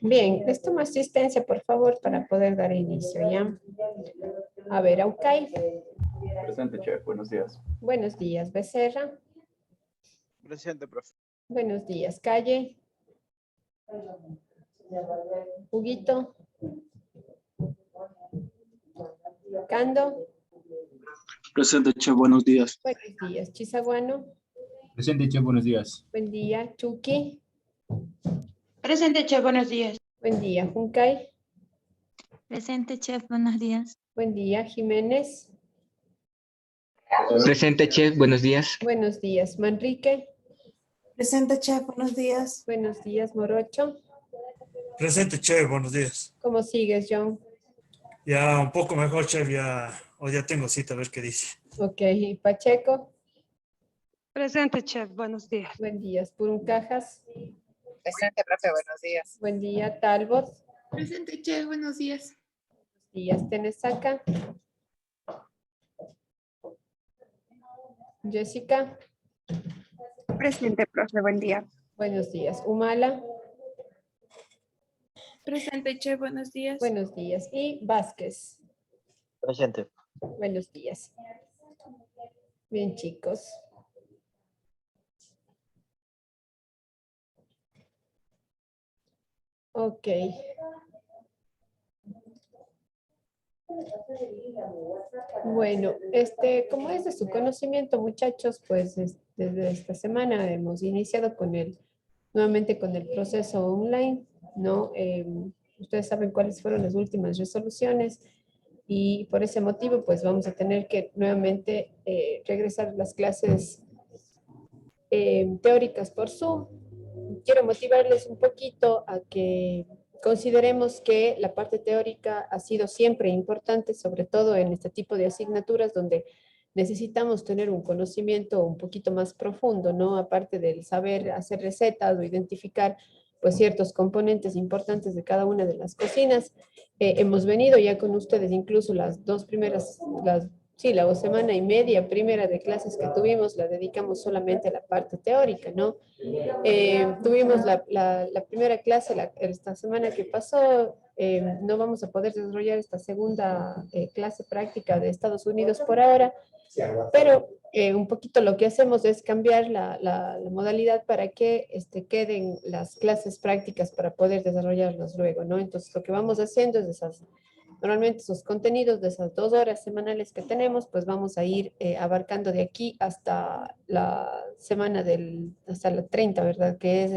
Bien, les tomo asistencia, por favor, para poder dar inicio, ¿ya? A ver, Aucay. Presente, chef. Buenos días. Buenos días, Becerra. Presente, profe. Buenos días, Calle. Huguito. Cando. Presente, chef, buenos días. Buenos días, Chisaguano. Presente, chef, buenos días. Buen día, Chucky. Presente, chef, buenos días. Buen día, Juncay. Presente, chef, buenos días. Buen día, Jiménez. Presente, chef, buenos días. Buenos días, Manrique. Presente, chef, buenos días. Buenos días, Morocho. Presente, chef, buenos días. ¿Cómo sigues, John? Ya un poco mejor, chef, hoy ya tengo cita, a ver qué dice. Ok, Pacheco. Presente, chef, buenos días. Buen día, Puruncajas. Presente, profe, buenos días. Buen día, Talbot. Presente, chef, buenos días. Buenos días, Tenesaca. Jessica. Presente, profe, buen día. Buenos días, Humala. Presente, chef, buenos días. Buenos días. Y Vázquez. Presente. Buenos días. Bien, chicos. Ok. Bueno, como es de su conocimiento, muchachos, pues desde esta semana hemos iniciado nuevamente con el proceso online, ¿no? Ustedes saben cuáles fueron las últimas resoluciones y por ese motivo, pues vamos a tener que nuevamente regresar a las clases teóricas por Zoom. Quiero motivarles un poquito a que consideremos que la parte teórica ha sido siempre importante, sobre todo en este tipo de asignaturas donde necesitamos tener un conocimiento un poquito más profundo, ¿no? Aparte del saber hacer recetas o identificar pues ciertos componentes importantes de cada una de las cocinas. Hemos venido ya con ustedes incluso las dos primeras, la semana y media primera de clases que tuvimos la dedicamos solamente a la parte teórica, ¿no? Tuvimos la primera clase esta semana que pasó, no vamos a poder desarrollar esta segunda clase práctica de Estados Unidos por ahora, pero un poquito lo que hacemos es cambiar la modalidad para que queden las clases prácticas para poder desarrollarlas luego, ¿no? Entonces lo que vamos haciendo es normalmente esos contenidos de esas 2 horas semanales que tenemos, pues vamos a ir abarcando de aquí hasta la semana hasta la 30, ¿verdad? Que es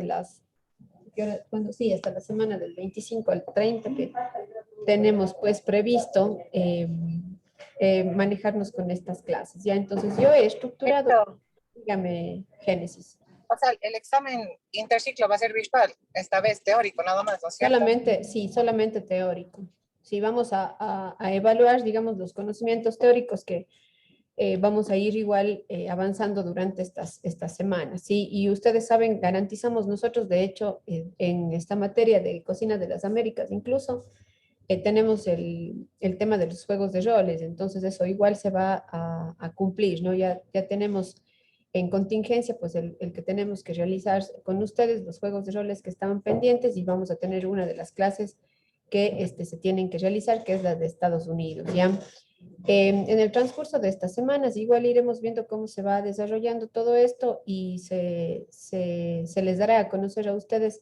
sí, hasta la semana del 25 al 30 que tenemos pues previsto manejarnos con estas clases. Ya, entonces yo he estructurado, dígame, Génesis. O sea, el examen interciclo va a ser virtual, esta vez teórico, nada más, ¿no es cierto? Solamente teórico. Sí, vamos a evaluar, digamos, los conocimientos teóricos que vamos a ir igual avanzando durante estas semanas, ¿sí? Y ustedes saben, garantizamos nosotros, de hecho, en esta materia de Cocina de las Américas, incluso, tenemos el tema de los juegos de roles, entonces eso igual se va a cumplir, ¿no? Ya tenemos en contingencia, pues el que tenemos que realizar con ustedes, los juegos de roles que estaban pendientes, y vamos a tener una de las clases que se tienen que realizar, que es la de Estados Unidos, ¿ya? En el transcurso de estas semanas igual iremos viendo cómo se va desarrollando todo esto y se les dará a conocer a ustedes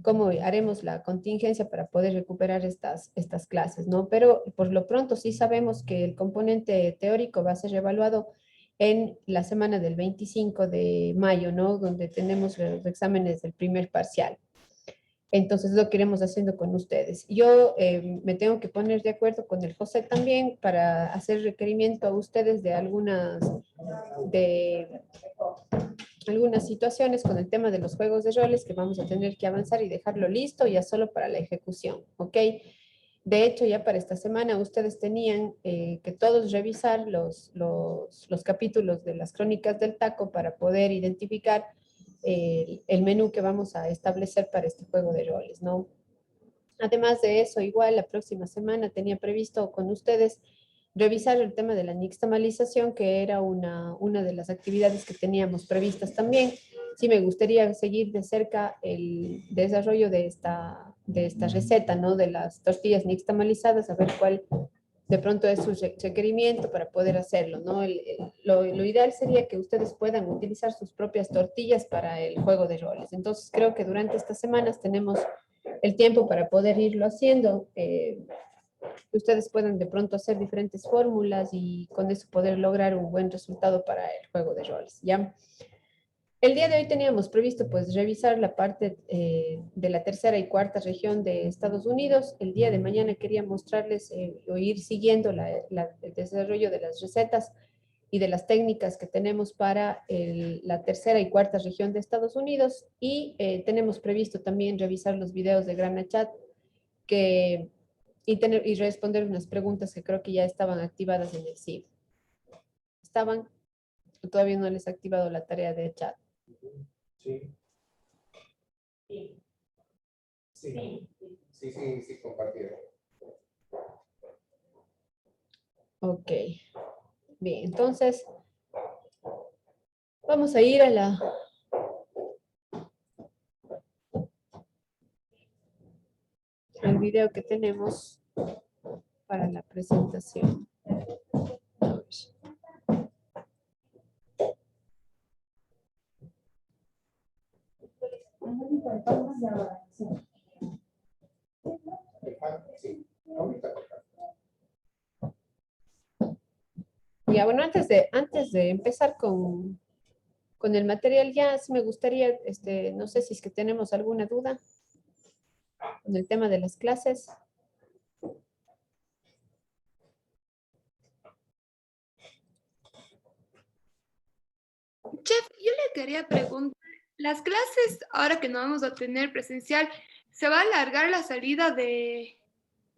cómo haremos la contingencia para poder recuperar estas clases, ¿no? Pero por lo pronto sí sabemos que el componente teórico va a ser evaluado en la semana del 25 de mayo, ¿no? Donde tenemos los exámenes del primer parcial. Entonces lo que iremos haciendo con ustedes. Yo me tengo que poner de acuerdo con el José también para hacer requerimiento a ustedes de algunas situaciones con el tema de los juegos de roles que vamos a tener que avanzar y dejarlo listo ya solo para la ejecución, ¿ok? De hecho, ya para esta semana ustedes tenían que todos revisar los capítulos de las crónicas del taco para poder identificar el menú que vamos a establecer para este juego de roles, ¿no? Además de eso, igual la próxima semana tenía previsto con ustedes revisar el tema de la nixtamalización, que era una de las actividades que teníamos previstas también. Sí me gustaría seguir de cerca el desarrollo de esta esta receta, ¿no? De las tortillas nixtamalizadas, a ver cuál de pronto es su requerimiento para poder hacerlo, ¿no? Lo ideal sería que ustedes puedan utilizar sus propias tortillas para el juego de roles. Entonces, creo que durante estas semanas tenemos el tiempo para poder irlo haciendo, que ustedes puedan de pronto hacer diferentes fórmulas y con eso poder lograr un buen resultado para el juego de roles, ¿ya? El día de hoy teníamos previsto pues revisar la parte de la tercera y cuarta región de Estados Unidos. El día de mañana quería mostrarles o ir siguiendo el desarrollo de las recetas y de las técnicas que tenemos para la tercera y cuarta región de Estados Unidos. Y tenemos previsto también revisar los videos de GranaChat y responder unas preguntas que creo que ya estaban activadas en el CIF. ¿Estaban? Todavía no les he activado la tarea de chat. Sí. Sí, compartieron. Ok. Bien, entonces vamos a ir al video que tenemos para la presentación. Ya, bueno, antes de empezar con el material, ya sí me gustaría, no sé si es que tenemos alguna duda con el tema de las clases. Chef, yo le quería preguntar, las clases, ahora que no vamos a tener presencial, ¿se va a alargar la salida de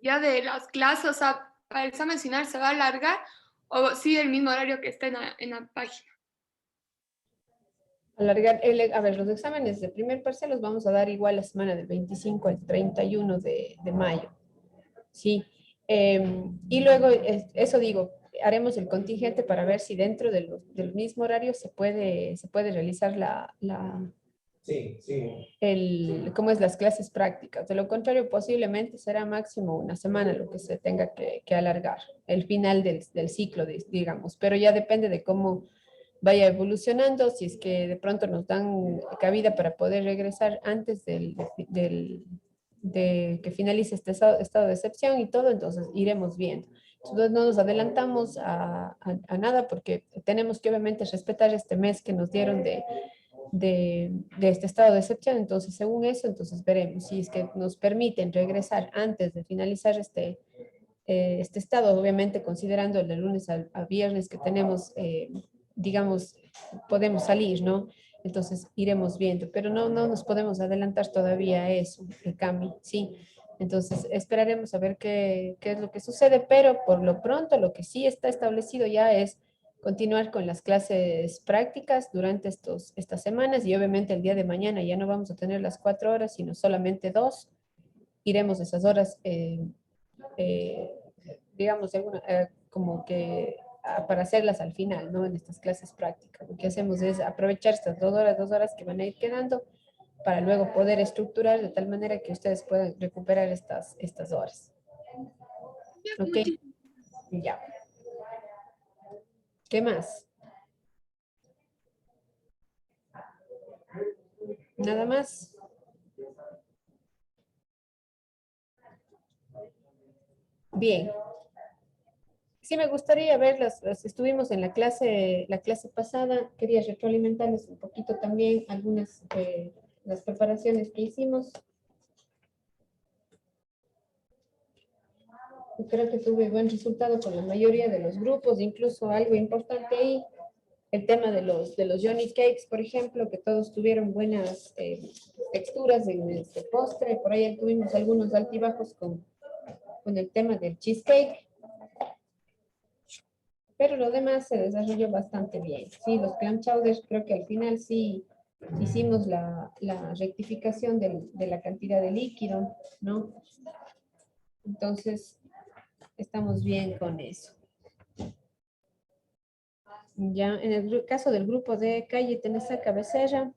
las clases? O sea, para el examen final, ¿se va a alargar o sigue el mismo horario que está en la página? Alargar, a ver, los exámenes de primer parcial los vamos a dar igual la semana del 25 al 31 de mayo. Sí. Y luego, eso digo, haremos el contingente para ver si dentro del mismo horario se puede realizar ¿cómo es? Las clases prácticas. De lo contrario, posiblemente será máximo una semana lo que se tenga que alargar, el final del ciclo, digamos, pero ya depende de cómo vaya evolucionando, si es que de pronto nos dan cabida para poder regresar antes de que finalice este estado de excepción y todo, entonces iremos viendo. Entonces no nos adelantamos a nada porque tenemos que obviamente respetar este mes que nos dieron de este estado de excepción, entonces según eso, entonces veremos si es que nos permiten regresar antes de finalizar este estado, obviamente considerando el de lunes a viernes que tenemos, digamos, podemos salir, ¿no? Entonces iremos viendo, pero no nos podemos adelantar todavía a eso, el cambio, ¿sí? Entonces esperaremos a ver qué es lo que sucede, pero por lo pronto lo que sí está establecido ya es continuar con las clases prácticas durante estas semanas y obviamente el día de mañana ya no vamos a tener las 4 horas, sino solamente 2. Iremos esas horas, digamos, como que para hacerlas al final, ¿no? En estas clases prácticas. Lo que hacemos es aprovechar estas 2 horas que van a ir quedando para luego poder estructurar de tal manera que ustedes puedan recuperar estas horas. ¿Ok? Ya. ¿Qué más? ¿Nada más? Bien. Sí, me gustaría verlas. Estuvimos en la clase pasada. Quería retroalimentarles un poquito también algunas de las preparaciones que hicimos. Y creo que tuve buen resultado con la mayoría de los grupos, incluso algo importante ahí, el tema de los Johnny Cakes, por ejemplo, que todos tuvieron buenas texturas en este postre. Por ahí tuvimos algunos altibajos con el tema del cheesecake. Pero lo demás se desarrolló bastante bien. Sí, los clam chowders creo que al final sí hicimos la rectificación de la cantidad de líquido, ¿no? Entonces, estamos bien con eso. Ya en el caso del grupo de Calle Tenesa Cabecera,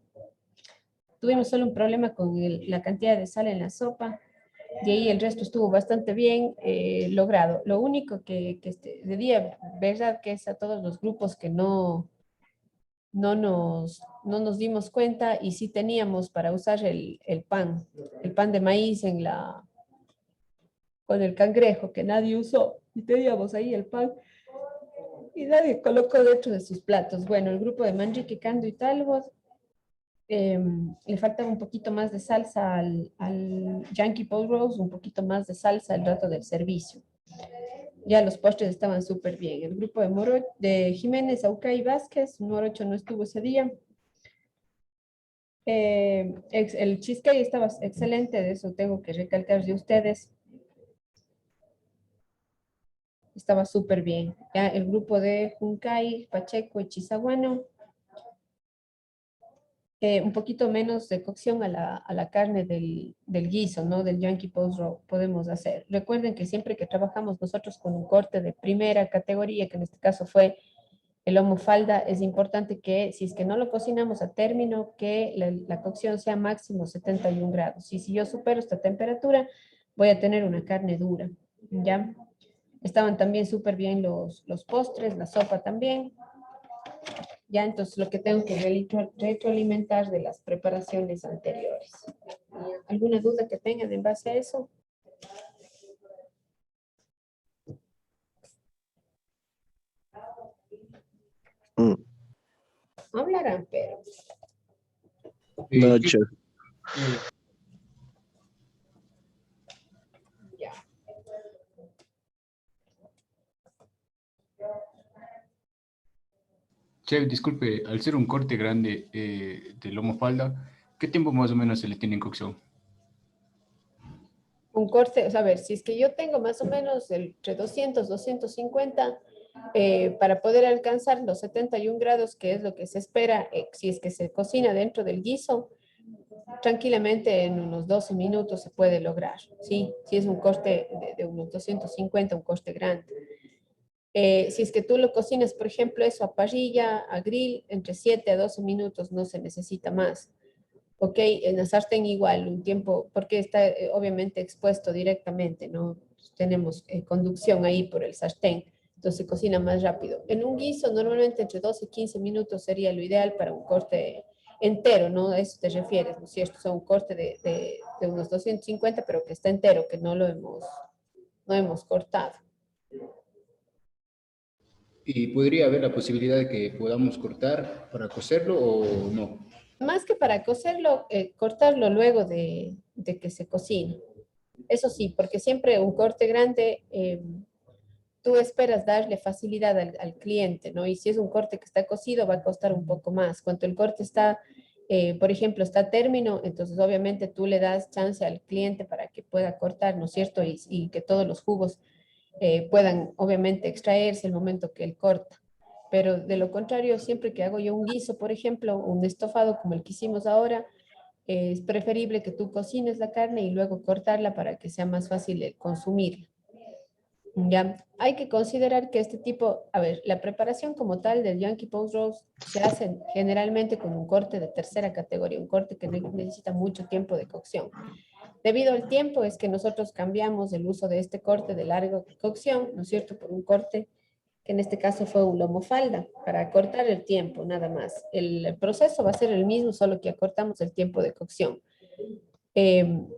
tuvimos solo un problema con la cantidad de sal en la sopa. De ahí el resto estuvo bastante bien logrado. Lo único que de día, verdad que es a todos los grupos que no nos dimos cuenta y sí teníamos para usar el pan de maíz con el cangrejo que nadie usó y teníamos ahí el pan y nadie colocó dentro de sus platos. Bueno, el grupo de Manrique, Cando y Talbot le faltaba un poquito más de salsa al Yankee Pot Roast, un poquito más de salsa el rato del servicio. Ya los postres estaban súper bien. El grupo de Jiménez, Auca y Vázquez, Morocho no estuvo ese día. El cheesecake estaba excelente, de eso tengo que recalcar de ustedes. Estaba súper bien. Ya el grupo de Juncay, Pacheco y Chizaguano, un poquito menos de cocción a la carne del guiso, ¿no? Del Yankee Post Row podemos hacer. Recuerden que siempre que trabajamos nosotros con un corte de primera categoría, que en este caso fue el lomo falda, es importante que si es que no lo cocinamos a término, que la cocción sea máximo 71 grados. Y si yo supero esta temperatura, voy a tener una carne dura, ¿ya? Estaban también súper bien los postres, la sopa también. Ya, entonces lo que tengo que retroalimentar de las preparaciones anteriores. ¿Alguna duda que tengan en base a eso? Hablarán, pero... No, chef. Ya. Chef, disculpe, al ser un corte grande de lomo falda, ¿qué tiempo más o menos se le tiene en cocción? Un corte, o sea, a ver, si es que yo tengo más o menos entre 200, 250, para poder alcanzar los 71 grados, que es lo que se espera, si es que se cocina dentro del guiso, tranquilamente en unos 12 minutos se puede lograr, ¿sí? Si es un corte de unos 250, un corte grande. Si es que tú lo cocinas, por ejemplo, eso a parrilla, a grill, entre 7 a 12 minutos no se necesita más. Ok, en la sartén igual, un tiempo, porque está obviamente expuesto directamente, ¿no? Tenemos conducción ahí por el sartén, entonces se cocina más rápido. En un guiso, normalmente entre 12 y 15 minutos sería lo ideal para un corte entero, ¿no? A eso te refieres, ¿no es cierto? O sea, un corte de unos 250, pero que está entero, que no hemos cortado. ¿Y podría haber la posibilidad de que podamos cortar para cocerlo o no? Más que para cocerlo, cortarlo luego de que se cocine. Eso sí, porque siempre un corte grande, tú esperas darle facilidad al cliente, ¿no? Y si es un corte que está cocido, va a costar un poco más. Cuando el corte está, por ejemplo, está a término, entonces obviamente tú le das chance al cliente para que pueda cortar, ¿no es cierto? Y que todos los jugos puedan, obviamente, extraerse el momento que él corta. Pero de lo contrario, siempre que hago yo un guiso, por ejemplo, un estofado como el que hicimos ahora, es preferible que tú cocines la carne y luego cortarla para que sea más fácil el consumirla. Ya, hay que considerar que este tipo, a ver, la preparación como tal del Yankee Post Roast se hace generalmente con un corte de tercera categoría, un corte que necesita mucho tiempo de cocción. Debido al tiempo es que nosotros cambiamos el uso de este corte de larga cocción, ¿no es cierto?, por un corte que en este caso fue un lomo falda, para cortar el tiempo, nada más. El proceso va a ser el mismo, solo que acortamos el tiempo de cocción.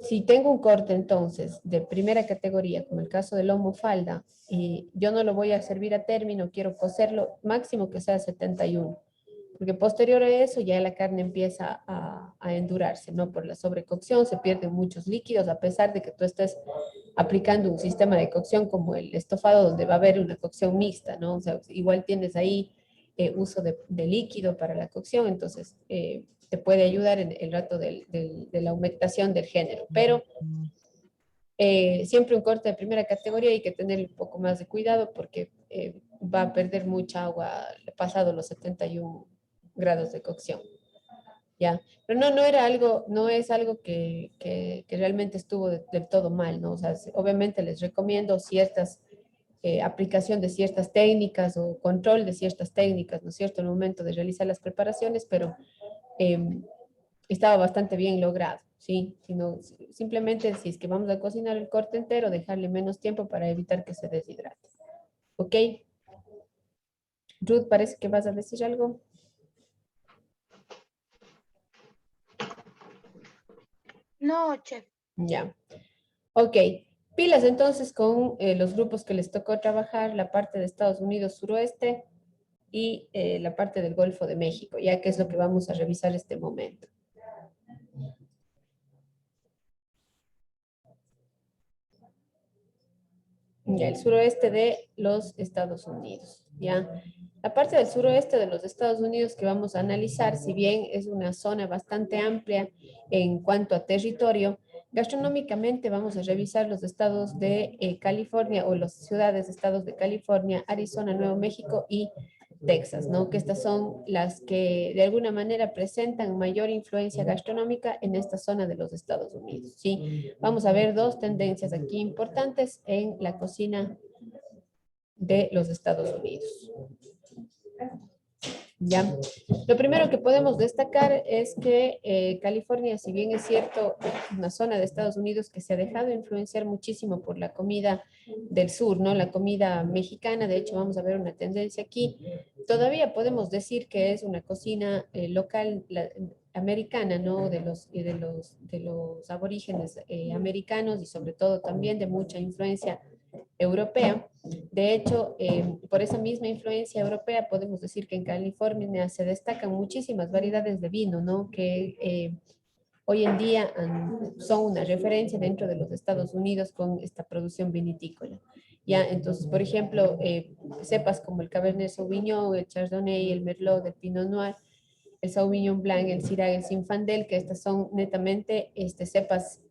Si tengo un corte entonces de primera categoría, como el caso del lomo falda, y yo no lo voy a servir a término, quiero cocerlo, máximo que sea 71, porque posterior a eso ya la carne empieza a endurarse, ¿no? Por la sobrecocción se pierden muchos líquidos, a pesar de que tú estés aplicando un sistema de cocción como el estofado, donde va a haber una cocción mixta, ¿no? O sea, igual tienes ahí uso de líquido para la cocción, entonces te puede ayudar en el rato de la humectación del género, pero siempre un corte de primera categoría hay que tener un poco más de cuidado porque va a perder mucha agua pasado los 71 grados de cocción. Ya, pero no es algo que realmente estuvo del todo mal, ¿no? O sea, obviamente les recomiendo ciertas aplicación de ciertas técnicas o control de ciertas técnicas, ¿no es cierto?, en el momento de realizar las preparaciones, pero estaba bastante bien logrado. ¿sí? Sino simplemente si es que vamos a cocinar el corte entero, dejarle menos tiempo para evitar que se deshidrate. ¿Ok? Ruth, parece que vas a decir algo. No, chef. Ya. Ok. Pilas entonces con los grupos que les tocó trabajar, la parte de Estados Unidos suroeste y la parte del Golfo de México, ya que es lo que vamos a revisar este momento. Ya, el suroeste de los Estados Unidos, ¿ya? La parte del suroeste de los Estados Unidos que vamos a analizar, si bien es una zona bastante amplia en cuanto a territorio, gastronómicamente vamos a revisar los estados de California o las ciudades, estados de California, Arizona, Nuevo México y Texas, ¿no? Que estas son las que de alguna manera presentan mayor influencia gastronómica en esta zona de los Estados Unidos, ¿sí? Vamos a ver dos tendencias aquí importantes en la cocina de los Estados Unidos. ¿Ya? Lo primero que podemos destacar es que California, si bien es cierto, una zona de Estados Unidos que se ha dejado influenciar muchísimo por la comida del sur, ¿no? La comida mexicana, de hecho vamos a ver una tendencia aquí, todavía podemos decir que es una cocina local americana, ¿no? De los aborígenes americanos y sobre todo también de mucha influencia europea. De hecho, por esa misma influencia europea podemos decir que en California se destacan muchísimas variedades de vino, ¿no? Que hoy en día son una referencia dentro de los Estados Unidos con esta producción vinitícola. Ya, entonces, por ejemplo, cepas como el Cabernet Sauvignon, el Chardonnay, el Merlot, el Pinot Noir, el Sauvignon Blanc, el Syrah, el Zinfandel, que estas son netamente cepas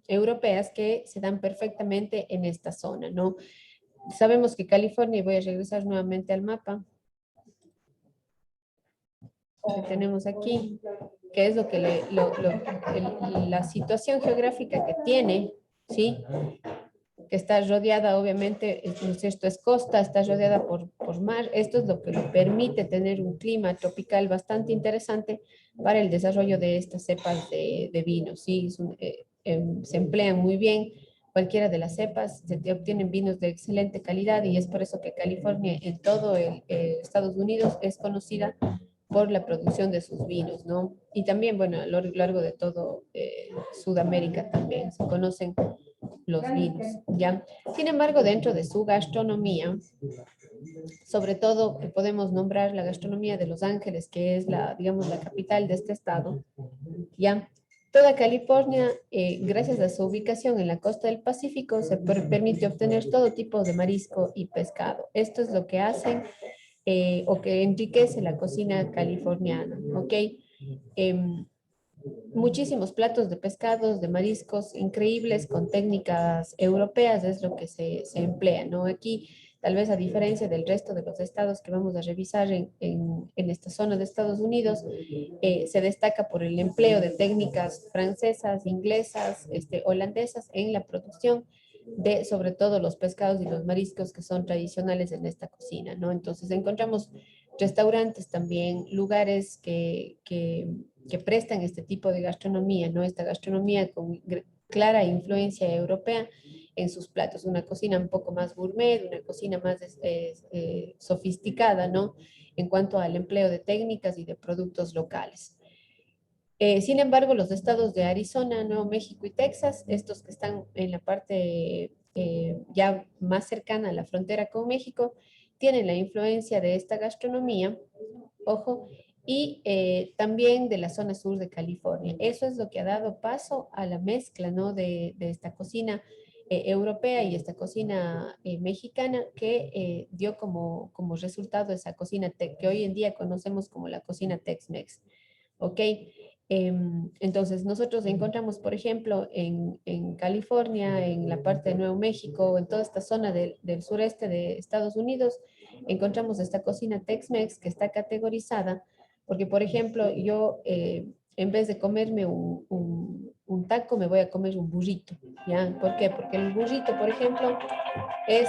europeas que se dan perfectamente en esta zona, ¿no? Sabemos que California, y voy a regresar nuevamente al mapa que tenemos aquí, que es lo que la situación geográfica que tiene, ¿sí? Que está rodeada, obviamente, esto es costa, está rodeada por mar. Esto es lo que le permite tener un clima tropical bastante interesante para el desarrollo de estas cepas de vino, ¿sí? Se emplean muy bien cualquiera de las cepas, se obtienen vinos de excelente calidad y es por eso que California en todo Estados Unidos es conocida por la producción de sus vinos, ¿no? Y también, bueno, a lo largo de todo Sudamérica también se conocen los vinos, ¿ya? Sin embargo, dentro de su gastronomía, sobre todo podemos nombrar la gastronomía de Los Ángeles, que es digamos, la capital de este estado, ¿ya? Toda California, gracias a su ubicación en la costa del Pacífico, se permite obtener todo tipo de marisco y pescado. Esto es lo que hacen o que enriquece la cocina californiana, ¿ok? Muchísimos platos de pescados, de mariscos increíbles con técnicas europeas es lo que se emplea, ¿no? Aquí, tal vez a diferencia del resto de los estados que vamos a revisar en esta zona de Estados Unidos, se destaca por el empleo de técnicas francesas, inglesas, holandesas en la producción de sobre todo los pescados y los mariscos que son tradicionales en esta cocina, ¿no? Entonces encontramos restaurantes también, lugares que prestan este tipo de gastronomía, ¿no? Esta gastronomía con clara influencia europea en sus platos, una cocina un poco más gourmet, una cocina más sofisticada, ¿no? En cuanto al empleo de técnicas y de productos locales. Sin embargo, los estados de Arizona, Nuevo México y Texas, estos que están en la parte ya más cercana a la frontera con México, tienen la influencia de esta gastronomía, ojo, y también de la zona sur de California. Eso es lo que ha dado paso a la mezcla, ¿no? de esta cocina europea y esta cocina mexicana que dio como resultado esa cocina que hoy en día conocemos como la cocina Tex-Mex. ¿Ok? Entonces, nosotros encontramos, por ejemplo, en California, en la parte de Nuevo México, en toda esta zona del sureste de Estados Unidos, encontramos esta cocina Tex-Mex que está categorizada, porque, por ejemplo, yo en vez de comerme un taco, me voy a comer un burrito, ¿ya? ¿Por qué? Porque el burrito, por ejemplo, es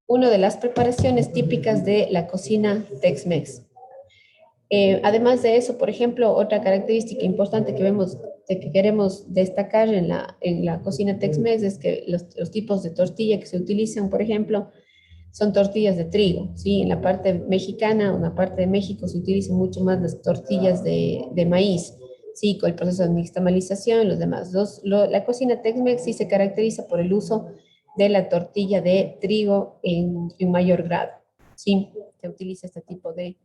una de las preparaciones típicas de la cocina Tex-Mex. Además de eso, por ejemplo, otra característica importante que vemos, que queremos destacar en la cocina Tex-Mex es que los tipos de tortilla que se utilizan, por ejemplo, son tortillas de trigo, ¿sí? En la parte mexicana, o en la parte de México, se utilizan mucho más las tortillas de maíz, ¿sí? Con el proceso de nixtamalización y los demás. La cocina Tex-Mex sí se caracteriza por el uso de la tortilla de trigo en mayor grado, ¿sí? Se utiliza este tipo de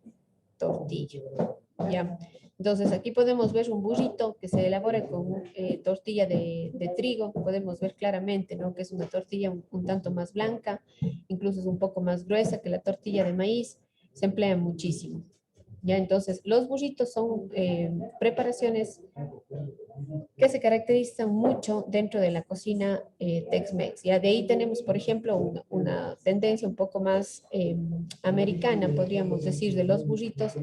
tortilla, ¿ya? Entonces aquí podemos ver un burrito que se elabora con tortilla de trigo, podemos ver claramente, ¿no? Que es una tortilla un tanto más blanca, incluso es un poco más gruesa que la tortilla de maíz, se emplea muchísimo. Ya, entonces, los burritos son preparaciones que se caracterizan mucho dentro de la cocina Tex-Mex. Ya de ahí tenemos, por ejemplo, una tendencia un poco más americana, podríamos decir, de los burritos,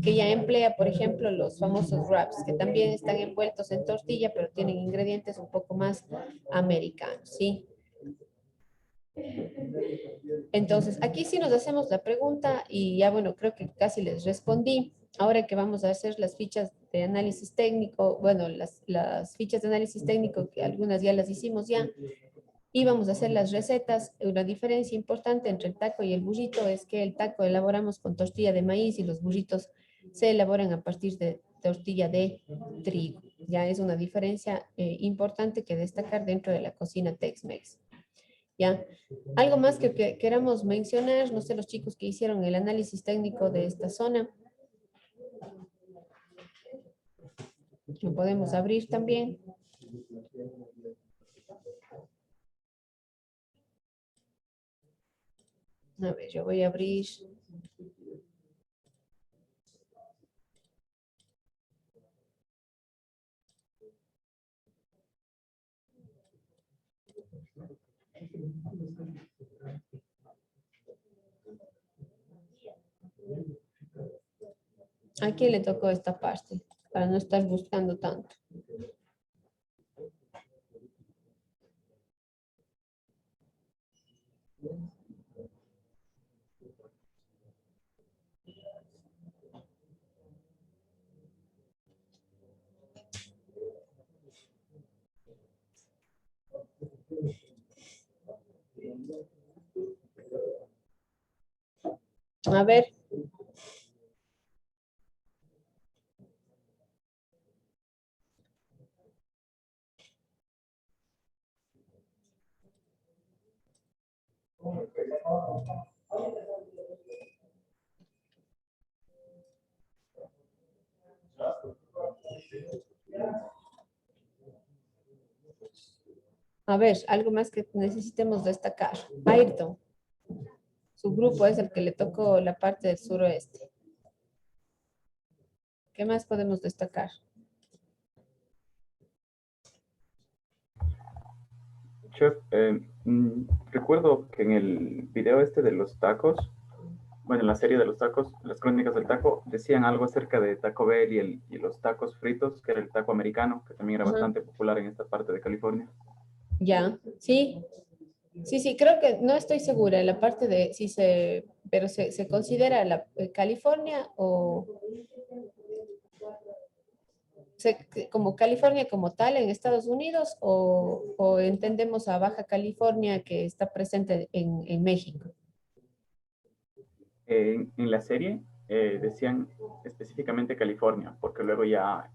que ya emplea, por ejemplo, los famosos wraps, que también están envueltos en tortilla, pero tienen ingredientes un poco más americanos, ¿sí? Entonces, aquí sí nos hacemos la pregunta y ya, bueno, creo que casi les respondí. Ahora que vamos a hacer las fichas de análisis técnico, bueno, las fichas de análisis técnico, que algunas ya las hicimos ya, y vamos a hacer las recetas. Una diferencia importante entre el taco y el burrito es que el taco elaboramos con tortilla de maíz y los burritos se elaboran a partir de tortilla de trigo. Ya es una diferencia importante que destacar dentro de la cocina Tex-Mex. ¿Ya? Algo más que queramos mencionar, no sé, los chicos que hicieron el análisis técnico de esta zona. Lo podemos abrir también. A ver, yo voy a abrir. ¿A quién le tocó esta parte? Para no estar buscando tanto. A ver. A ver, algo más que necesitemos destacar. Ayrton, su grupo es el que le tocó la parte del suroeste. ¿Qué más podemos destacar? Chef, recuerdo que en el video este de los tacos, bueno, en la serie de los tacos, las crónicas del taco, decían algo acerca de Taco Bell y los tacos fritos, que era el taco americano, que también era bastante popular en esta parte de California. Ya, sí. Sí, creo que no estoy segura en la parte de si se, pero se considera California o como California como tal en Estados Unidos o entendemos a Baja California que está presente en México. En la serie decían específicamente California, porque luego ya...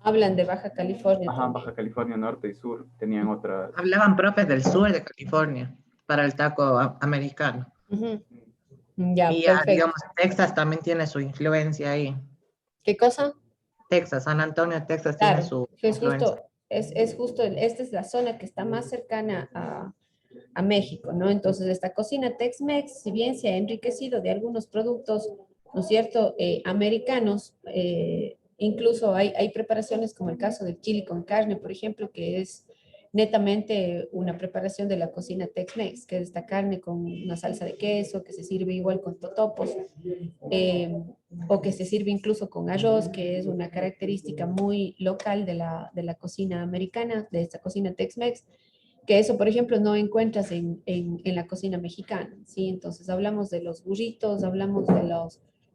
hablan de Baja California. Ajá, también. Baja California Norte y Sur tenían otras... Hablaban propios del sur de California para el taco americano. Ya, y ya, perfecto. digamos, Texas también tiene su influencia ahí. ¿Qué cosa? Texas, San Antonio, Texas Claro, tiene su es influencia. justo, es justo, esta es la zona que está más cercana a México, ¿no? Entonces, esta cocina Tex-Mex, si bien se ha enriquecido de algunos productos, ¿no es cierto?, americanos, incluso hay preparaciones como el caso del chili con carne, por ejemplo, que es netamente una preparación de la cocina Tex-Mex, que es esta carne con una salsa de queso, que se sirve igual con totopos, o que se sirve incluso con arroz, que es una característica muy local de la cocina americana, de esta cocina Tex-Mex, que eso, por ejemplo, no encuentras en la cocina mexicana, ¿sí? Entonces hablamos de los burritos, hablamos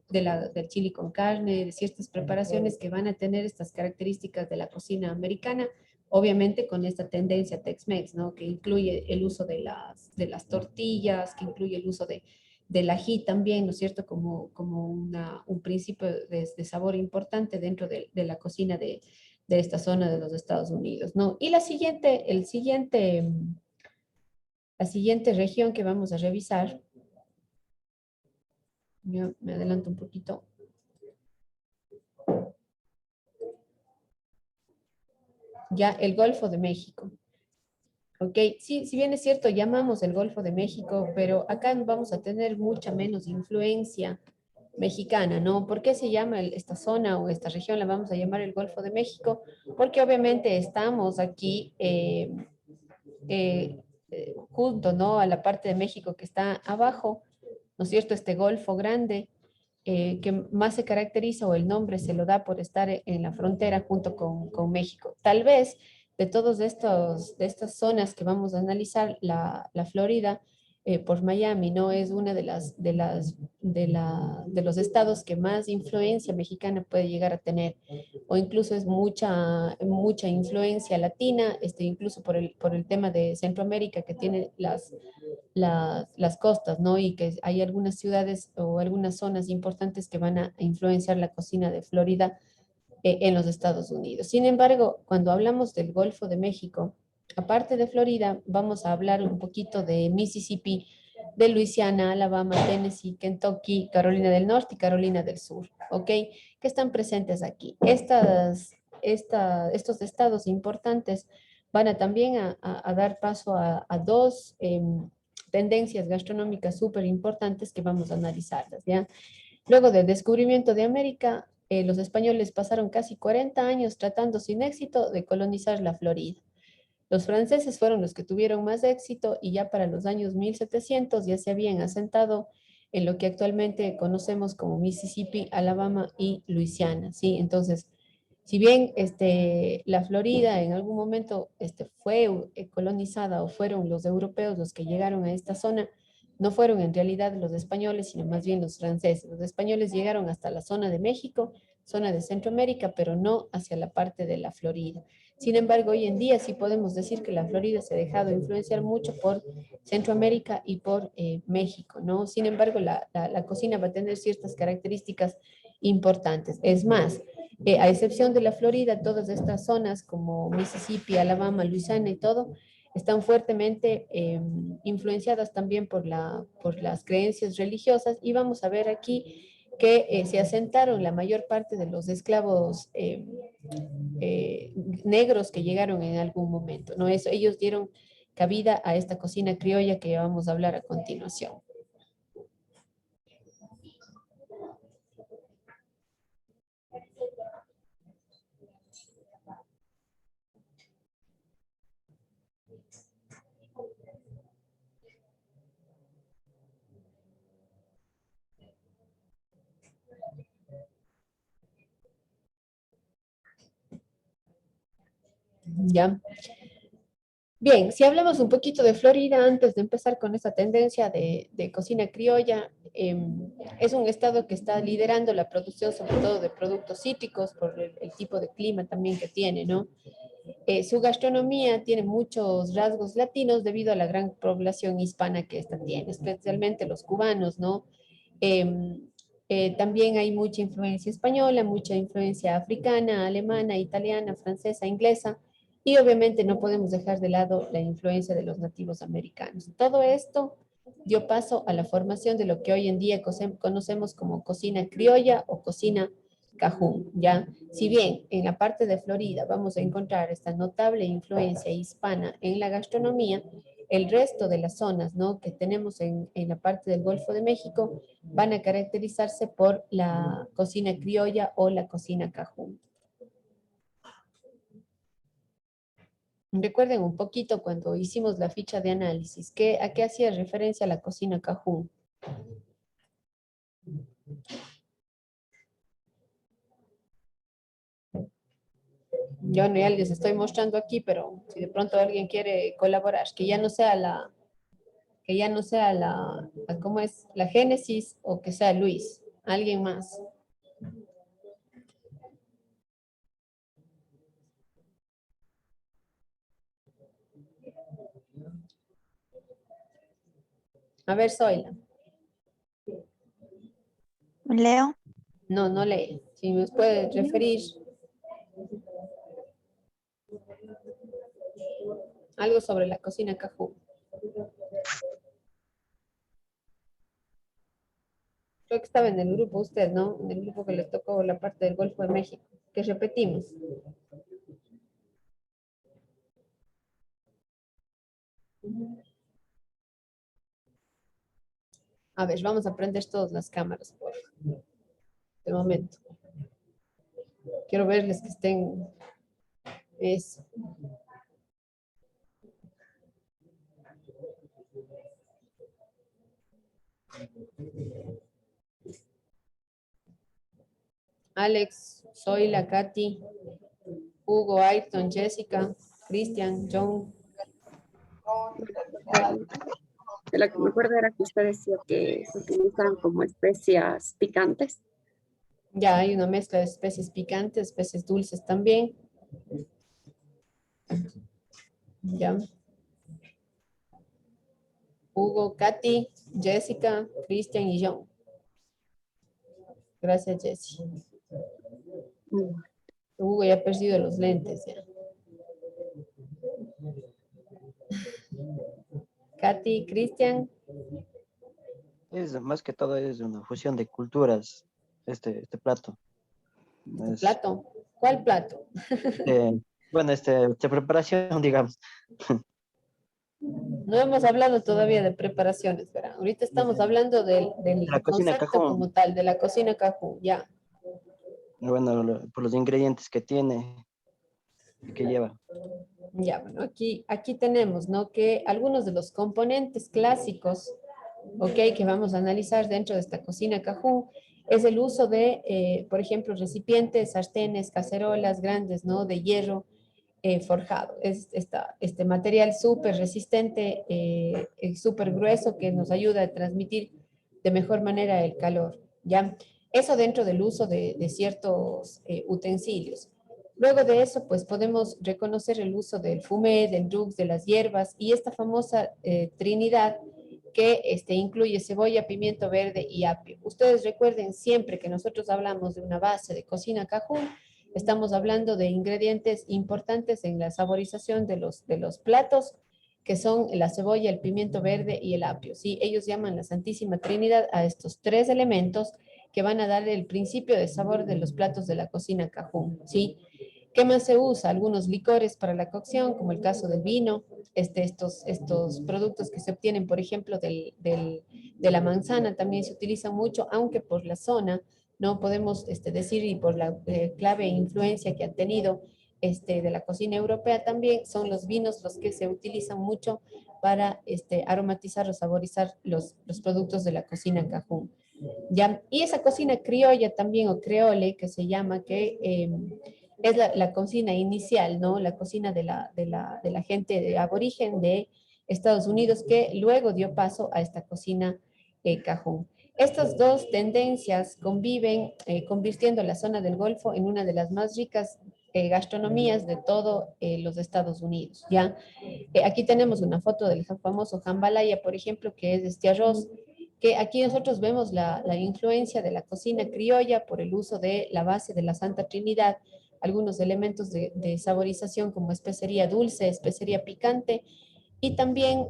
del chili con carne, de ciertas preparaciones que van a tener estas características de la cocina americana, obviamente con esta tendencia Tex-Mex, ¿no? Que incluye el uso de las tortillas, que incluye el uso del ají también, ¿no es cierto? Como un principio de sabor importante dentro de la cocina de esta zona de los Estados Unidos, ¿no? Y la siguiente región que vamos a revisar, yo me adelanto un poquito. Ya, el Golfo de México. Ok, sí, si bien es cierto, llamamos el Golfo de México, pero acá vamos a tener mucha menos influencia mexicana, ¿no? ¿Por qué se llama esta zona o esta región la vamos a llamar el Golfo de México? Porque obviamente estamos aquí junto, ¿no? A la parte de México que está abajo, ¿no es cierto? Este Golfo grande, que más se caracteriza o el nombre se lo da por estar en la frontera junto con México. Tal vez de todas estas zonas que vamos a analizar, la Florida, por Miami, ¿no? Es una de los estados que más influencia mexicana puede llegar a tener, o incluso es mucha influencia latina, incluso por el tema de Centroamérica que tiene las costas, ¿no? Y que hay algunas ciudades o algunas zonas importantes que van a influenciar la cocina de Florida en los Estados Unidos. Sin embargo, cuando hablamos del Golfo de México, aparte de Florida, vamos a hablar un poquito de Mississippi, de Luisiana, Alabama, Tennessee, Kentucky, Carolina del Norte y Carolina del Sur, ¿ok? Que están presentes aquí. Estos estados importantes van a también a dar paso a dos tendencias gastronómicas súper importantes que vamos a analizarlas, ¿ya? Luego del descubrimiento de América, los españoles pasaron casi 40 años tratando sin éxito de colonizar la Florida. Los franceses fueron los que tuvieron más éxito y ya para los años 1700 ya se habían asentado en lo que actualmente conocemos como Mississippi, Alabama y Luisiana, ¿sí? Entonces, si bien la Florida en algún momento fue colonizada o fueron los europeos los que llegaron a esta zona, no fueron en realidad los españoles, sino más bien los franceses. Los españoles llegaron hasta la zona de México, zona de Centroamérica, pero no hacia la parte de la Florida. Sin embargo, hoy en día sí podemos decir que la Florida se ha dejado influenciar mucho por Centroamérica y por México, ¿no? Sin embargo, la cocina va a tener ciertas características importantes. Es más, a excepción de la Florida, todas estas zonas como Mississippi, Alabama, Luisiana y todo, están fuertemente influenciadas también por las creencias religiosas, y vamos a ver aquí que se asentaron la mayor parte de los esclavos negros que llegaron en algún momento, ¿no? Ellos dieron cabida a esta cocina criolla que vamos a hablar a continuación. ¿Ya? Bien, si hablamos un poquito de Florida, antes de empezar con esta tendencia de cocina criolla, es un estado que está liderando la producción sobre todo de productos cítricos por el tipo de clima también que tiene, ¿no? Su gastronomía tiene muchos rasgos latinos debido a la gran población hispana que esta tiene, especialmente los cubanos, ¿no? También hay mucha influencia española, mucha influencia africana, alemana, italiana, francesa, inglesa, y obviamente no podemos dejar de lado la influencia de los nativos americanos. Todo esto dio paso a la formación de lo que hoy en día conocemos como cocina criolla o cocina cajún, ¿ya? Si bien en la parte de Florida vamos a encontrar esta notable influencia hispana en la gastronomía, el resto de las zonas, ¿no?, que tenemos en la parte del Golfo de México van a caracterizarse por la cocina criolla o la cocina cajún. Recuerden un poquito cuando hicimos la ficha de análisis, ¿a qué hacía referencia la cocina cajún? Yo ya les estoy mostrando aquí, pero si de pronto alguien quiere colaborar, que ya no sea ¿cómo es? La Génesis, o que sea Luis. ¿Alguien más? A ver, Zoila. Leo. No, no lee. Si nos puede referir algo sobre la cocina Cajú. Creo que estaba en el grupo usted, ¿no? En el grupo que les tocó la parte del Golfo de México, que repetimos. A ver, vamos a prender todas las cámaras por el momento. Quiero verles que estén... Eso. Alex, Zoila, Katy, Hugo, Ayrton, Jessica, Cristian, John. De lo que me acuerdo era que usted decía que se utilizan como especias picantes. Ya hay una mezcla de especies picantes, especies dulces también. Ya. Hugo, Katy, Jessica, Cristian y John. Gracias, Jessie. Hugo ya ha perdido los lentes. Ya. Katy, Cristian. Es más que todo es una fusión de culturas, este plato. Es, ¿Plato? ¿Cuál plato? bueno, esta preparación, digamos. No hemos hablado todavía de preparaciones, ¿verdad? Ahorita estamos hablando del La cocina concepto Cajú. como tal, de la cocina Cajú, ya. Bueno, por los ingredientes que tiene, que lleva. Ya, bueno, aquí tenemos, ¿no? Que algunos de los componentes clásicos, ok, que vamos a analizar dentro de esta cocina Cajú, es el uso de, por ejemplo, recipientes, sartenes, cacerolas grandes, ¿no? De hierro forjado. Es este material súper resistente, súper grueso que nos ayuda a transmitir de mejor manera el calor, ¿ya? Eso dentro del uso de ciertos utensilios. Luego de eso, pues podemos reconocer el uso del fumé, del rux, de las hierbas y esta famosa trinidad que incluye cebolla, pimiento verde y apio. Ustedes recuerden siempre que nosotros hablamos de una base de cocina Cajú, estamos hablando de ingredientes importantes en la saborización de los platos, que son la cebolla, el pimiento verde y el apio. ¿Sí? Ellos llaman la Santísima Trinidad a estos tres elementos que van a dar el principio de sabor de los platos de la cocina Cajú. ¿Sí? ¿Qué más se usa? Algunos licores para la cocción, como el caso del vino, estos productos que se obtienen, por ejemplo, de la manzana también se utilizan mucho, aunque por la zona, no podemos decir, y por la clave e influencia que han tenido de la cocina europea también, son los vinos los que se utilizan mucho para aromatizar o saborizar los productos de la cocina Cajú. ¿Ya? Y esa cocina criolla también, o creole, que se llama, que es la cocina inicial, ¿no? La cocina de la gente de aborigen de Estados Unidos, que luego dio paso a esta cocina Cajú. Estas dos tendencias conviven, convirtiendo la zona del Golfo en una de las más ricas gastronomías de todos los Estados Unidos, ¿ya? Aquí tenemos una foto del famoso jambalaya, por ejemplo, que es este arroz, que aquí nosotros vemos la influencia de la cocina criolla por el uso de la base de la Santa Trinidad, algunos elementos de saborización como especería dulce, especería picante, y también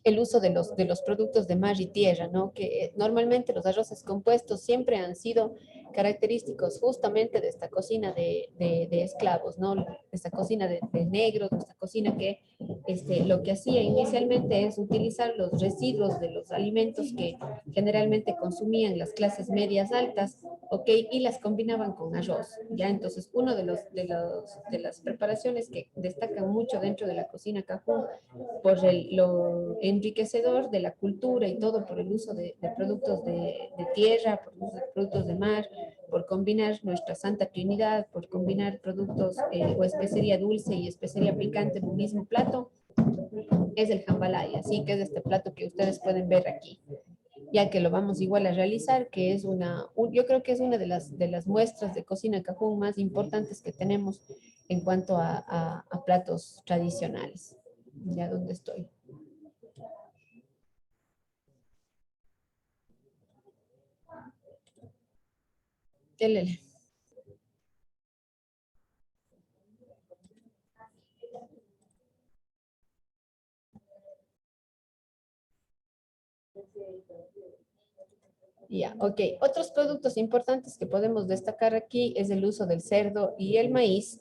el uso de los productos de mar y tierra, ¿no? Que normalmente los arroces compuestos siempre han sido característicos justamente de esta cocina de esclavos, ¿no? Esta cocina de negros, esta cocina que lo que hacía inicialmente es utilizar los residuos de los alimentos que generalmente consumían las clases medias altas, ¿ok? Y las combinaban con arroz, ¿ya? Entonces, uno de las preparaciones que destacan mucho dentro de la cocina Cajú por lo enriquecedor de la cultura y todo por el uso de productos de tierra, por el uso de productos de mar, por combinar nuestra Santa Trinidad, por combinar productos o especería dulce y especería picante en un mismo plato, es el jambalaya, así que es este plato que ustedes pueden ver aquí. ya que lo vamos igual a realizar, que es yo creo que es una de las muestras de cocina cajún más importantes que tenemos en cuanto a platos tradicionales. Ya donde estoy. Dele. Ya, ok. Otros productos importantes que podemos destacar aquí es el uso del cerdo y el maíz,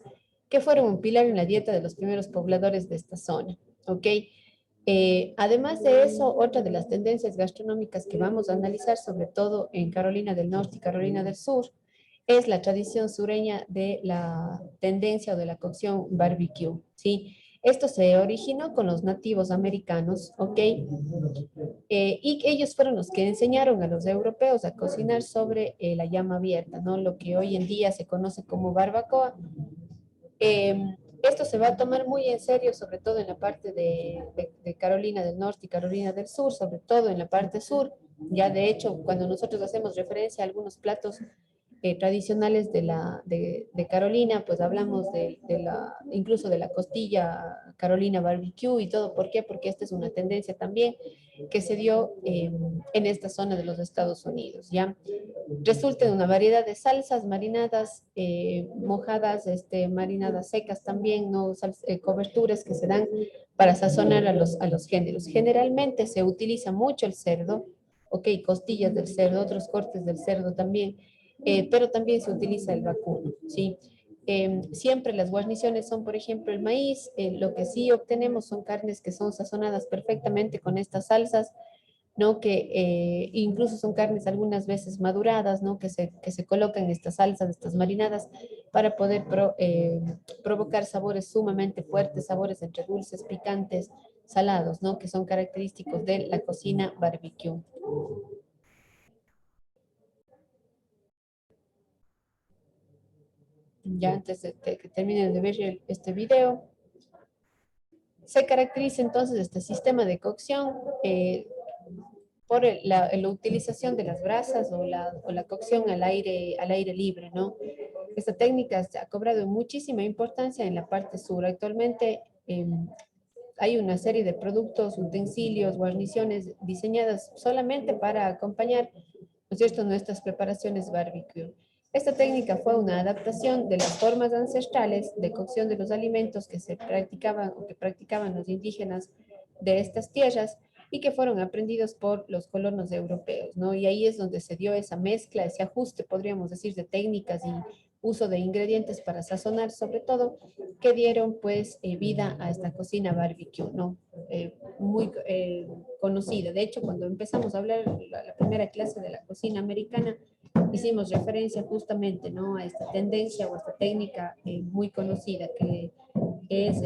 que fueron un pilar en la dieta de los primeros pobladores de esta zona, ok. Además de eso, otra de las tendencias gastronómicas que vamos a analizar, sobre todo en Carolina del Norte y Carolina del Sur, es la tradición sureña de la tendencia o de la cocción barbecue, ¿sí? Esto se originó con los nativos americanos, ¿ok? Y ellos fueron los que enseñaron a los europeos a cocinar sobre la llama abierta, ¿no? Lo que hoy en día se conoce como barbacoa. Esto se va a tomar muy en serio, sobre todo en la parte de Carolina del Norte y Carolina del Sur, sobre todo en la parte sur. Ya de hecho, cuando nosotros hacemos referencia a algunos platos tradicionales de Carolina, pues hablamos incluso de la costilla Carolina barbecue y todo. ¿Por qué? Porque esta es una tendencia también que se dio en esta zona de los Estados Unidos, ¿ya? Resulta de una variedad de salsas marinadas, mojadas, marinadas secas también, ¿no? Coberturas que se dan para sazonar a los géneros. Generalmente se utiliza mucho el cerdo, ok, costillas del cerdo, otros cortes del cerdo también, pero también se utiliza el vacuno, ¿sí? Siempre las guarniciones son, por ejemplo, el maíz. Lo que sí obtenemos son carnes que son sazonadas perfectamente con estas salsas, ¿no? Que incluso son carnes algunas veces maduradas, ¿no? Que se colocan en estas salsas, estas marinadas, para poder provocar sabores sumamente fuertes, sabores entre dulces, picantes, salados, ¿no? Que son característicos de la cocina barbecue. Ya antes de que terminen de ver este video, se caracteriza entonces este sistema de cocción por la utilización de las brasas o la cocción al aire libre, ¿no? Esta técnica ha cobrado muchísima importancia en la parte sur. Actualmente hay una serie de productos, utensilios, guarniciones diseñadas solamente para acompañar, ¿no es cierto?, nuestras preparaciones barbecue. Esta técnica fue una adaptación de las formas ancestrales de cocción de los alimentos que se practicaban o que practicaban los indígenas de estas tierras y que fueron aprendidos por los colonos europeos, ¿no? Y ahí es donde se dio esa mezcla, ese ajuste, podríamos decir, de técnicas y uso de ingredientes para sazonar, sobre todo, que dieron pues vida a esta cocina barbecue, ¿no? Muy conocida. De hecho, cuando empezamos a hablar la primera clase de la cocina americana, hicimos referencia justamente, ¿no?, a esta tendencia o a esta técnica muy conocida que es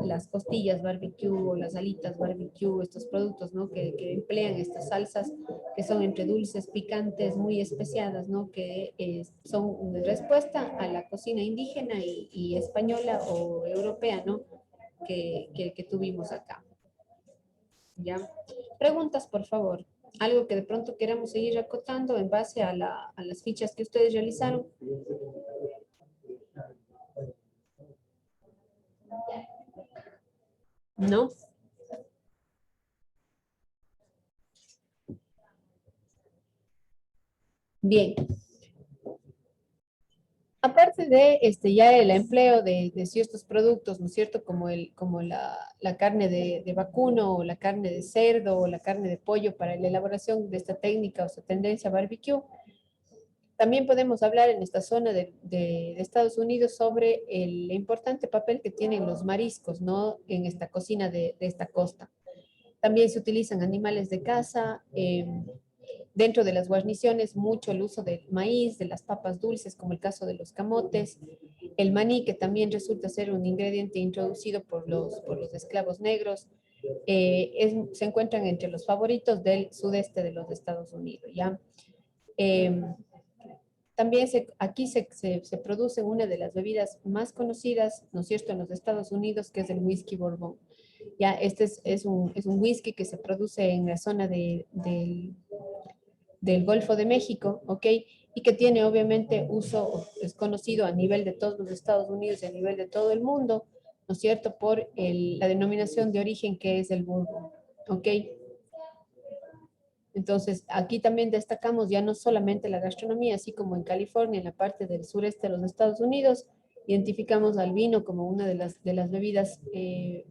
las costillas barbecue o las alitas barbecue, estos productos, ¿no?, que emplean estas salsas que son entre dulces, picantes, muy especiadas, ¿no?, que son una respuesta a la cocina indígena y española o europea, ¿no?, que tuvimos acá. ¿Ya? Preguntas, por favor. Algo que de pronto queramos seguir acotando en base a las fichas que ustedes realizaron. ¿No? Bien. Aparte de ya el empleo de ciertos productos, ¿no es cierto? Como la carne de vacuno o la carne de cerdo o la carne de pollo para la elaboración de esta técnica o esta tendencia barbecue. También podemos hablar en esta zona de Estados Unidos sobre el importante papel que tienen los mariscos, ¿no?, en esta cocina de esta costa. También se utilizan animales de caza, dentro de las guarniciones mucho el uso del maíz, de las papas dulces, como el caso de los camotes, el maní, que también resulta ser un ingrediente introducido por los esclavos negros, se encuentran entre los favoritos del sudeste de los Estados Unidos, ¿ya? También aquí se produce una de las bebidas más conocidas, ¿no es cierto?, en los Estados Unidos, que es el whisky bourbon. Ya, este es un whisky que se produce en la zona del Golfo de México, ¿ok? Y que tiene obviamente uso, es conocido a nivel de todos los Estados Unidos y a nivel de todo el mundo, ¿no es cierto? Por la denominación de origen que es el burro, ¿ok? Entonces, aquí también destacamos ya no solamente la gastronomía, así como en California, en la parte del sureste de los Estados Unidos, identificamos al vino como una de las bebidas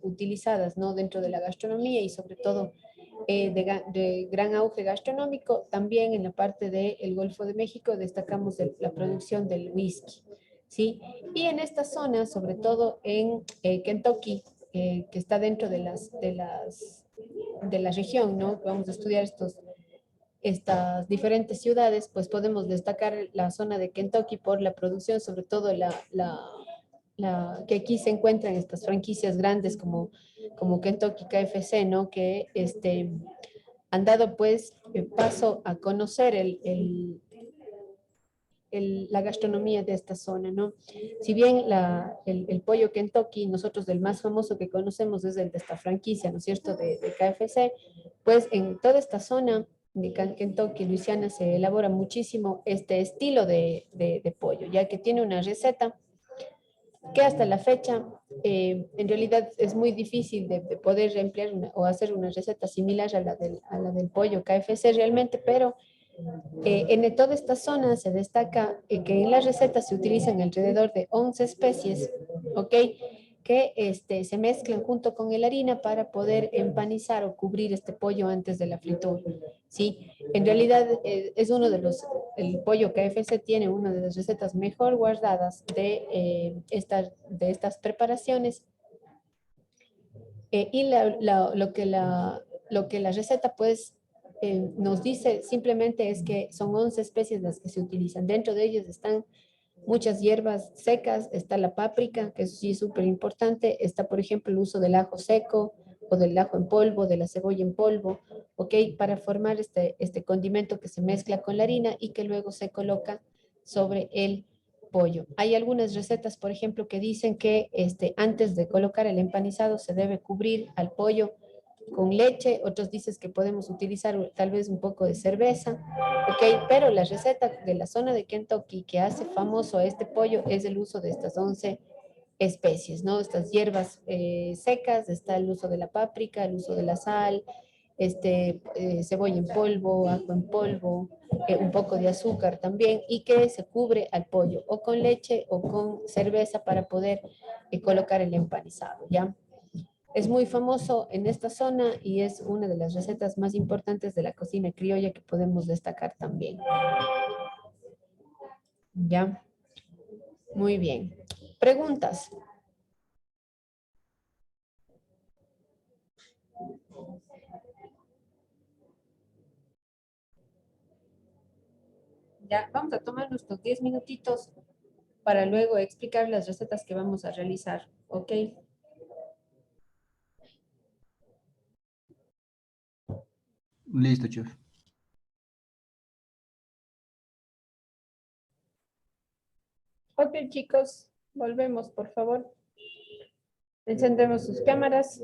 utilizadas, ¿no? Dentro de la gastronomía y sobre todo de gran auge gastronómico. También en la parte del Golfo de México destacamos la producción del whisky, ¿sí? Y en esta zona, sobre todo en Kentucky, que está dentro de la región, ¿no? Vamos a estudiar estas diferentes ciudades, pues podemos destacar la zona de Kentucky por la producción, sobre todo que aquí se encuentran estas franquicias grandes como Kentucky KFC, ¿no? Que han dado pues paso a conocer la gastronomía de esta zona, ¿no? Si bien el pollo Kentucky, nosotros el más famoso que conocemos es el de esta franquicia, ¿no es cierto?, de KFC, pues en toda esta zona de Kentucky, Luisiana, se elabora muchísimo este estilo de pollo, ya que tiene una receta que hasta la fecha en realidad es muy difícil de poder emplear o hacer una receta similar a la del pollo KFC realmente, pero en toda esta zona se destaca que en la receta se utilizan alrededor de 11 especies, ¿ok? Que se mezclan junto con la harina para poder empanizar o cubrir este pollo antes de la fritura, ¿sí? En realidad es el pollo KFC tiene una de las recetas mejor guardadas de estas preparaciones y lo que la receta pues nos dice simplemente es que son 11 especies las que se utilizan. Dentro de ellas están muchas hierbas secas, está la páprica, que eso sí es súper importante, está por ejemplo el uso del ajo seco o del ajo en polvo, de la cebolla en polvo, ¿ok? Para formar este condimento que se mezcla con la harina y que luego se coloca sobre el pollo. Hay algunas recetas, por ejemplo, que dicen que antes de colocar el empanizado se debe cubrir al pollo con leche, otros dicen que podemos utilizar tal vez un poco de cerveza, ¿ok? Pero la receta de la zona de Kentucky que hace famoso a este pollo es el uso de estas 11 especies, ¿no? Estas hierbas secas, está el uso de la páprica, el uso de la sal, cebolla en polvo, ajo en polvo, un poco de azúcar también, y que se cubre al pollo o con leche o con cerveza para poder colocar el empanizado, ¿ya? Es muy famoso en esta zona y es una de las recetas más importantes de la cocina criolla que podemos destacar también. ¿Ya? Muy bien. ¿Preguntas? Ya, vamos a tomar nuestros 10 minutitos para luego explicar las recetas que vamos a realizar, ¿ok? Listo, chef. Ok, chicos, volvemos, por favor. Encendemos sus cámaras.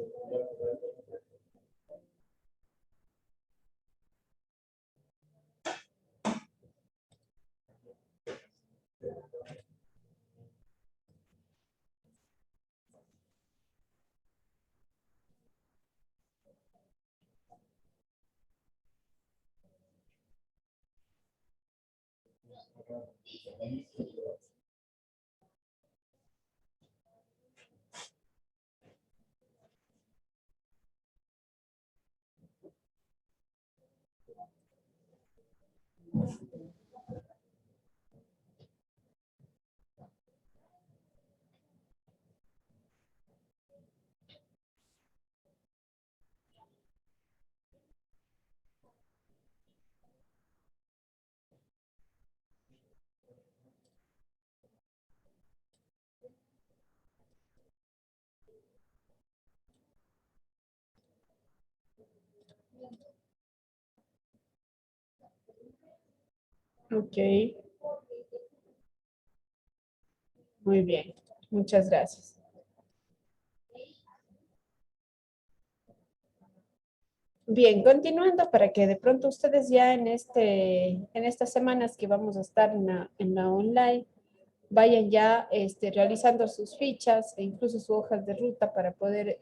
Ok. Muy bien. Muchas gracias. Bien, continuando para que de pronto ustedes ya en estas semanas que vamos a estar en la online, vayan ya realizando sus fichas e incluso sus hojas de ruta para poder,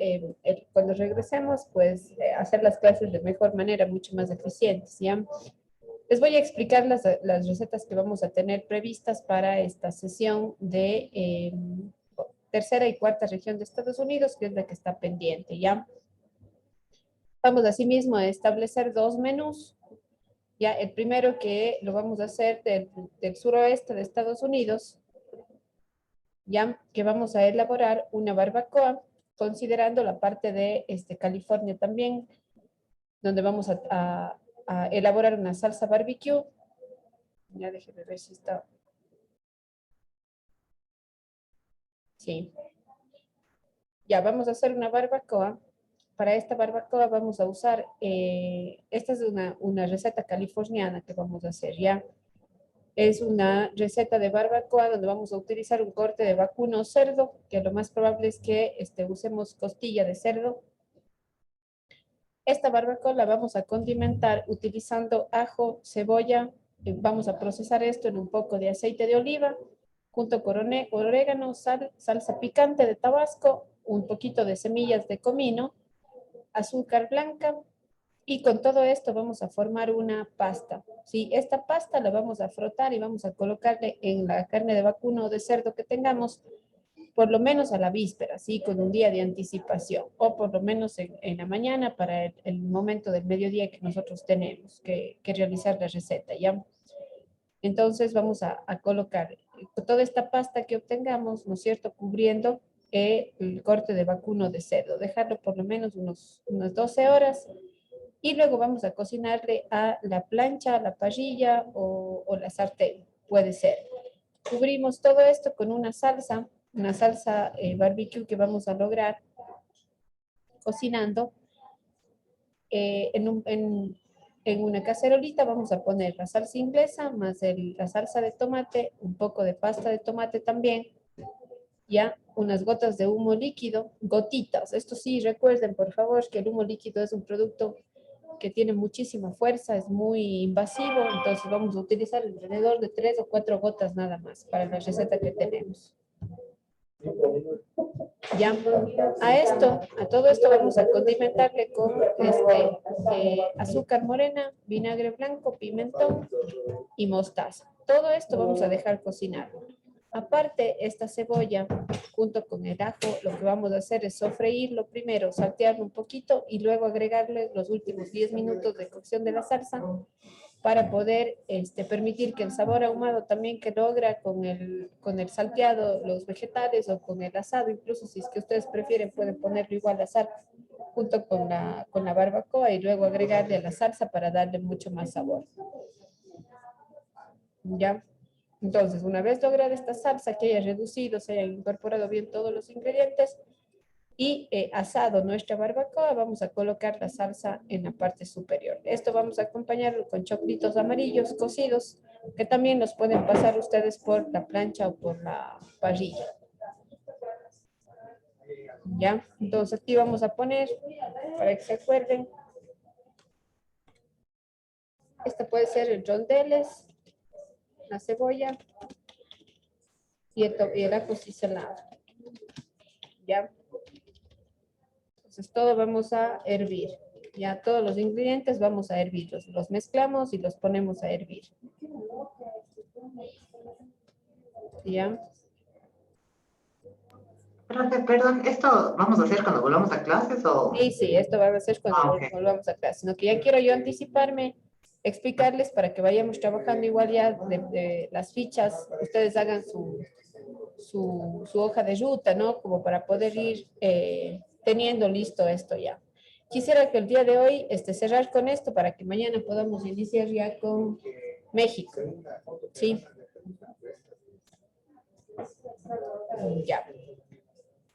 cuando regresemos, pues hacer las clases de mejor manera, mucho más eficientes, ¿ya? Les voy a explicar las recetas que vamos a tener previstas para esta sesión de tercera y cuarta región de Estados Unidos, que es la que está pendiente, ¿ya? Vamos asimismo a establecer dos menús. Ya, el primero que lo vamos a hacer del suroeste de Estados Unidos, ya que vamos a elaborar una barbacoa, considerando la parte de California también, donde vamos a elaborar una salsa barbecue. Ya déjenme ver si está. Sí. Ya, vamos a hacer una barbacoa. Para esta barbacoa vamos a usar, esta es una receta californiana que vamos a hacer, ¿ya? Es una receta de barbacoa donde vamos a utilizar un corte de vacuno o cerdo, que lo más probable es que usemos costilla de cerdo. Esta barbacoa la vamos a condimentar utilizando ajo, cebolla, vamos a procesar esto en un poco de aceite de oliva, junto con orégano, salsa picante de Tabasco, un poquito de semillas de comino, azúcar blanca, y con todo esto vamos a formar una pasta. ¿Sí? Esta pasta la vamos a frotar y vamos a colocarle en la carne de vacuno o de cerdo que tengamos, por lo menos a la víspera, ¿sí? Con un día de anticipación, o por lo menos en la mañana para el momento del mediodía que nosotros tenemos que realizar la receta, ¿ya? Entonces vamos a colocar toda esta pasta que obtengamos, ¿no es cierto?, cubriendo el corte de vacuno de cerdo, dejarlo por lo menos unas 12 horas, y luego vamos a cocinarle a la plancha, a la parrilla o la sartén, puede ser. Cubrimos todo esto con una salsa barbecue que vamos a lograr cocinando. En una cacerolita vamos a poner la salsa inglesa más la salsa de tomate, un poco de pasta de tomate también, ya unas gotas de humo líquido, gotitas. Esto sí, recuerden por favor que el humo líquido es un producto que tiene muchísima fuerza, es muy invasivo, entonces vamos a utilizar alrededor de 3 o 4 gotas nada más para la receta que tenemos. Ya, a todo esto vamos a condimentarle con azúcar morena, vinagre blanco, pimentón y mostaza. Todo esto vamos a dejar cocinar. Aparte, esta cebolla, junto con el ajo, lo que vamos a hacer es sofreírlo primero, saltearlo un poquito y luego agregarle los últimos 10 minutos de cocción de la salsa para poder permitir que el sabor ahumado también que logra con el salteado, los vegetales o con el asado, incluso si es que ustedes prefieren pueden ponerlo igual a asar junto con la barbacoa y luego agregarle a la salsa para darle mucho más sabor. ¿Ya? Entonces, una vez lograda esta salsa que haya reducido, se hayan incorporado bien todos los ingredientes y asado nuestra barbacoa, vamos a colocar la salsa en la parte superior. Esto vamos a acompañarlo con choclitos amarillos cocidos, que también los pueden pasar ustedes por la plancha o por la parrilla. ¿Ya? Entonces aquí vamos a poner, para que se acuerden, este puede ser el rondeles, la cebolla y el ajo ciselado. ¿Ya? Entonces todo vamos a hervir. Ya todos los ingredientes vamos a hervirlos. Los mezclamos y los ponemos a hervir. ¿Ya? Perdón, ¿esto vamos a hacer cuando volvamos a clases o...? Sí, esto va a ser cuando volvamos a clases. Sino que ya quiero yo anticiparme, explicarles para que vayamos trabajando igual ya de las fichas. Ustedes hagan su hoja de ruta, ¿no? Como para poder ir teniendo listo esto ya. Quisiera que el día de hoy cerrar con esto para que mañana podamos iniciar ya con México. ¿Sí? Ya.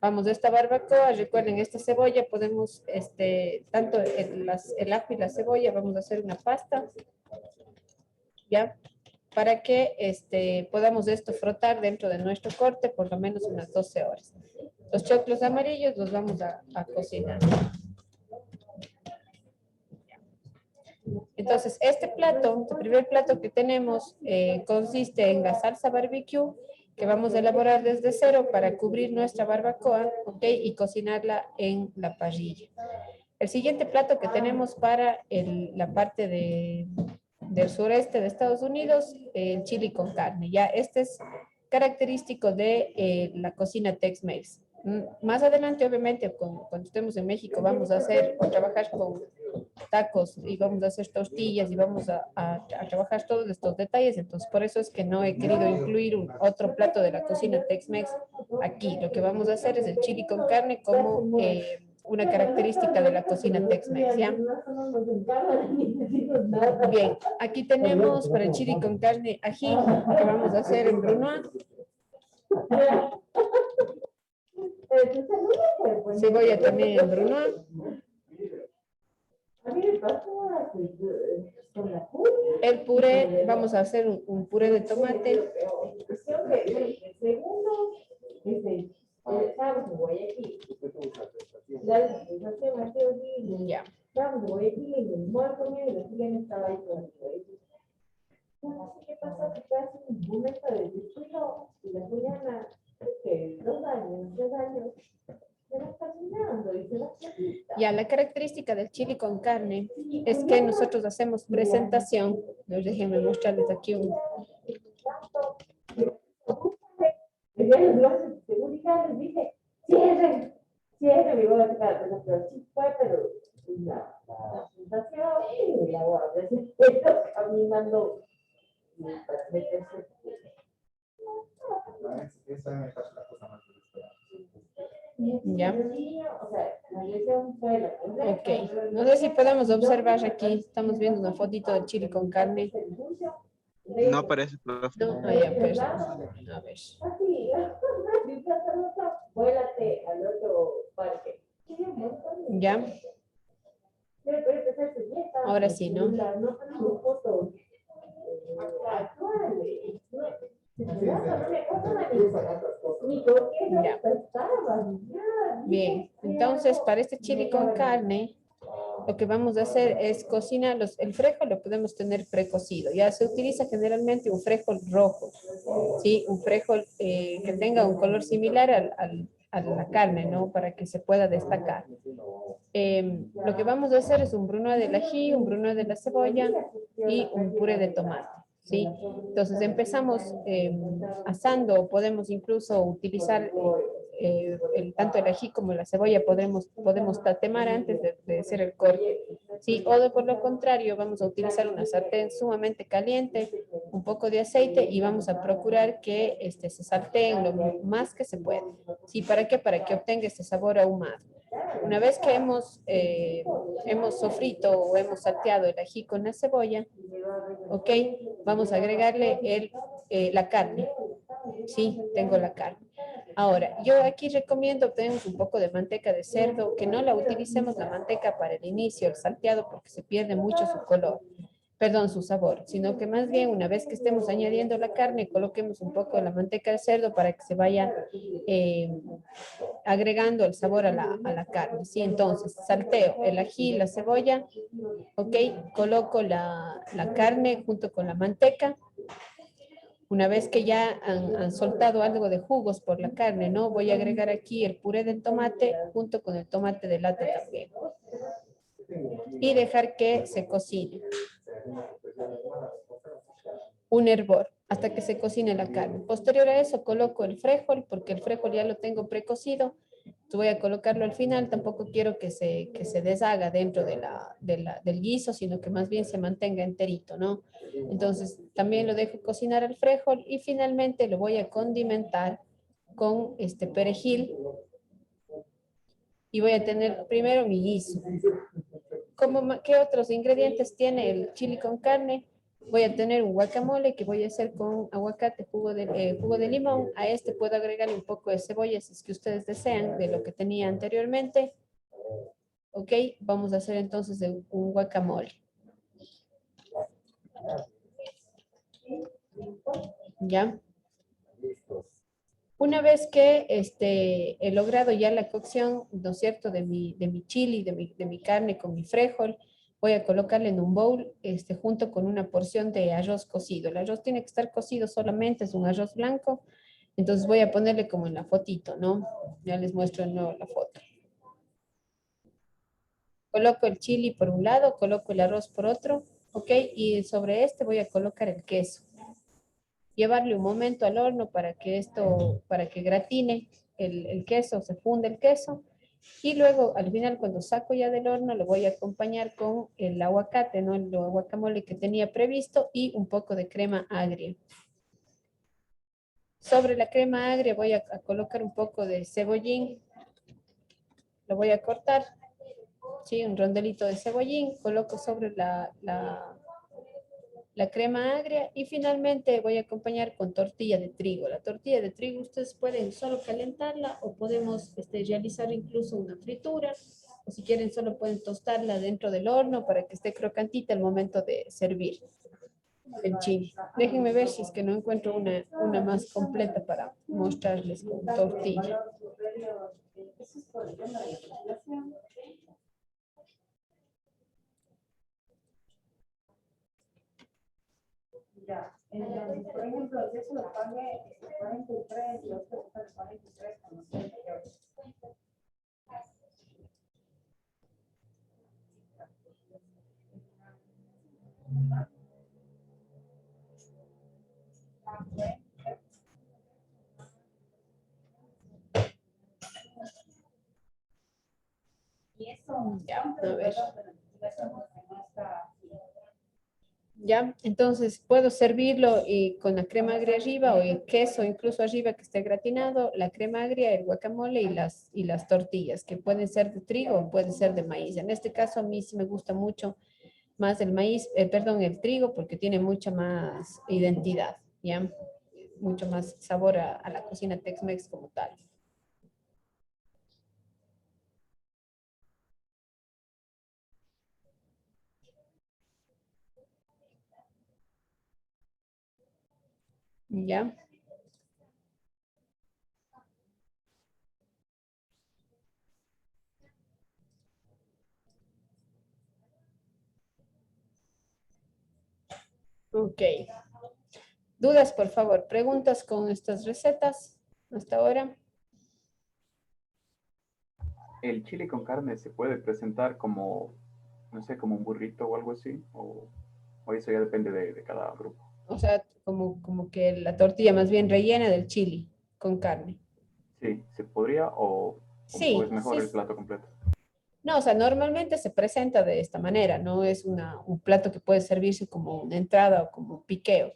Vamos, esta barbacoa, recuerden, esta cebolla podemos, tanto el ajo y la cebolla, vamos a hacer una pasta, ¿ya? Para que podamos frotar dentro de nuestro corte por lo menos unas 12 horas. Los choclos amarillos los vamos a cocinar. Entonces, este plato, el primer plato que tenemos, consiste en la salsa barbecue, que vamos a elaborar desde cero para cubrir nuestra barbacoa, ¿ok? Y cocinarla en la parrilla. El siguiente plato que tenemos para la parte del sureste de Estados Unidos, el chili con carne. Ya este es característico de la cocina Tex-Mex. Más adelante, obviamente, cuando estemos en México, vamos a trabajar con tacos y vamos a hacer tortillas y vamos a trabajar todos estos detalles. Entonces, por eso es que no he querido incluir otro plato de la cocina Tex-Mex aquí. Lo que vamos a hacer es el chili con carne como una característica de la cocina Tex-Mex, ¿ya? Bien, aquí tenemos para el chili con carne ají, que vamos a hacer en brunoise. Cebolla también en brunoise. El puré, vamos a hacer un puré de tomate. Ya. Ya, la característica del chili con carne es que nosotros hacemos presentación. Déjenme mostrarles aquí un... Ya. Ok, no sé si podemos observar aquí, estamos viendo una fotito del chili con carne. No aparece, profe. No, ya, perdón. A ver. Ya. Ahora sí, ¿no? Ya. Bien, entonces para este chili con carne, lo que vamos a hacer es cocinar el frijol, lo podemos tener precocido. Ya se utiliza generalmente un frijol rojo, ¿sí? Un frijol que tenga un color similar a la carne, ¿no? Para que se pueda destacar. Lo que vamos a hacer es un brunoise del ají, un brunoise de la cebolla y un puré de tomate, ¿sí? Entonces empezamos asando, podemos incluso utilizar tanto el ají como la cebolla, podemos tatemar antes de hacer el corte, ¿sí? O por lo contrario, vamos a utilizar una sartén sumamente caliente, un poco de aceite y vamos a procurar que se salteen lo más que se puede, ¿sí? ¿Para qué? Para que obtenga este sabor ahumado. Una vez que hemos sofrito o hemos salteado el ají con la cebolla, ok, vamos a agregarle la carne. Sí, tengo la carne. Ahora, yo aquí recomiendo obtener un poco de manteca de cerdo, que no la utilicemos la manteca para el inicio, el salteado, porque se pierde mucho su color. Perdón, su sabor, sino que más bien una vez que estemos añadiendo la carne, coloquemos un poco de la manteca de cerdo para que se vaya agregando el sabor a la carne, ¿sí? Entonces, salteo el ají, la cebolla, ok, coloco la carne junto con la manteca. Una vez que ya han soltado algo de jugos por la carne, ¿no? Voy a agregar aquí el puré del tomate junto con el tomate de lata también. Y dejar que se cocine. Un hervor hasta que se cocine la carne. Posterior a eso coloco el frijol, porque el frijol ya lo tengo precocido. Voy a colocarlo al final, tampoco quiero que se deshaga dentro del guiso, sino que más bien se mantenga enterito, ¿no? Entonces también lo dejo cocinar al frijol y finalmente lo voy a condimentar con perejil y voy a tener primero mi guiso. ¿Qué otros ingredientes tiene el chili con carne? Voy a tener un guacamole que voy a hacer con aguacate, jugo de limón. A este puedo agregarle un poco de cebolla si es que ustedes desean, de lo que tenía anteriormente. Ok, vamos a hacer entonces un guacamole. ¿Ya? Una vez que he logrado ya la cocción, ¿no es cierto?, de mi chili, de mi carne con mi frijol, voy a colocarle en un bowl junto con una porción de arroz cocido. El arroz tiene que estar cocido solamente, es un arroz blanco. Entonces voy a ponerle como en la fotito, ¿no? Ya les muestro de nuevo la foto. Coloco el chili por un lado, coloco el arroz por otro, ¿ok? Y sobre este voy a colocar el queso. Llevarle un momento al horno para que gratine el queso, se funde el queso. Y luego, al final, cuando saco ya del horno, lo voy a acompañar con el aguacate, ¿no? El guacamole que tenía previsto y un poco de crema agria. Sobre la crema agria voy a colocar un poco de cebollín. Lo voy a cortar, ¿sí? Un rondelito de cebollín. Coloco sobre la crema agria y finalmente voy a acompañar con tortilla de trigo. La tortilla de trigo ustedes pueden solo calentarla o podemos realizar incluso una fritura o si quieren solo pueden tostarla dentro del horno para que esté crocantita al momento de servir el chili. Déjenme ver si es que no encuentro una más completa para mostrarles con tortilla. Ya, entonces, por ejemplo, yo se lo pagué 43, los que están 43 con los 38. Y eso, ya, a ver. Ya, entonces puedo servirlo y con la crema agria arriba o el queso incluso arriba que esté gratinado, la crema agria, el guacamole y las tortillas, que pueden ser de trigo o pueden ser de maíz. En este caso a mí sí me gusta mucho más el maíz, el trigo, porque tiene mucha más identidad, ¿ya? Mucho más sabor a la cocina Tex-Mex como tal. ¿Ya? Ok. ¿Dudas, por favor? ¿Preguntas con estas recetas hasta ahora? ¿El chili con carne se puede presentar como, no sé, como un burrito o algo así? ¿O eso ya depende de cada grupo? O sea, como que la tortilla más bien rellena del chili con carne. Sí, ¿se podría o Sí, es mejor sí. el plato completo? No, o sea, normalmente se presenta de esta manera, no es un plato que puede servirse como una entrada o como un piqueo.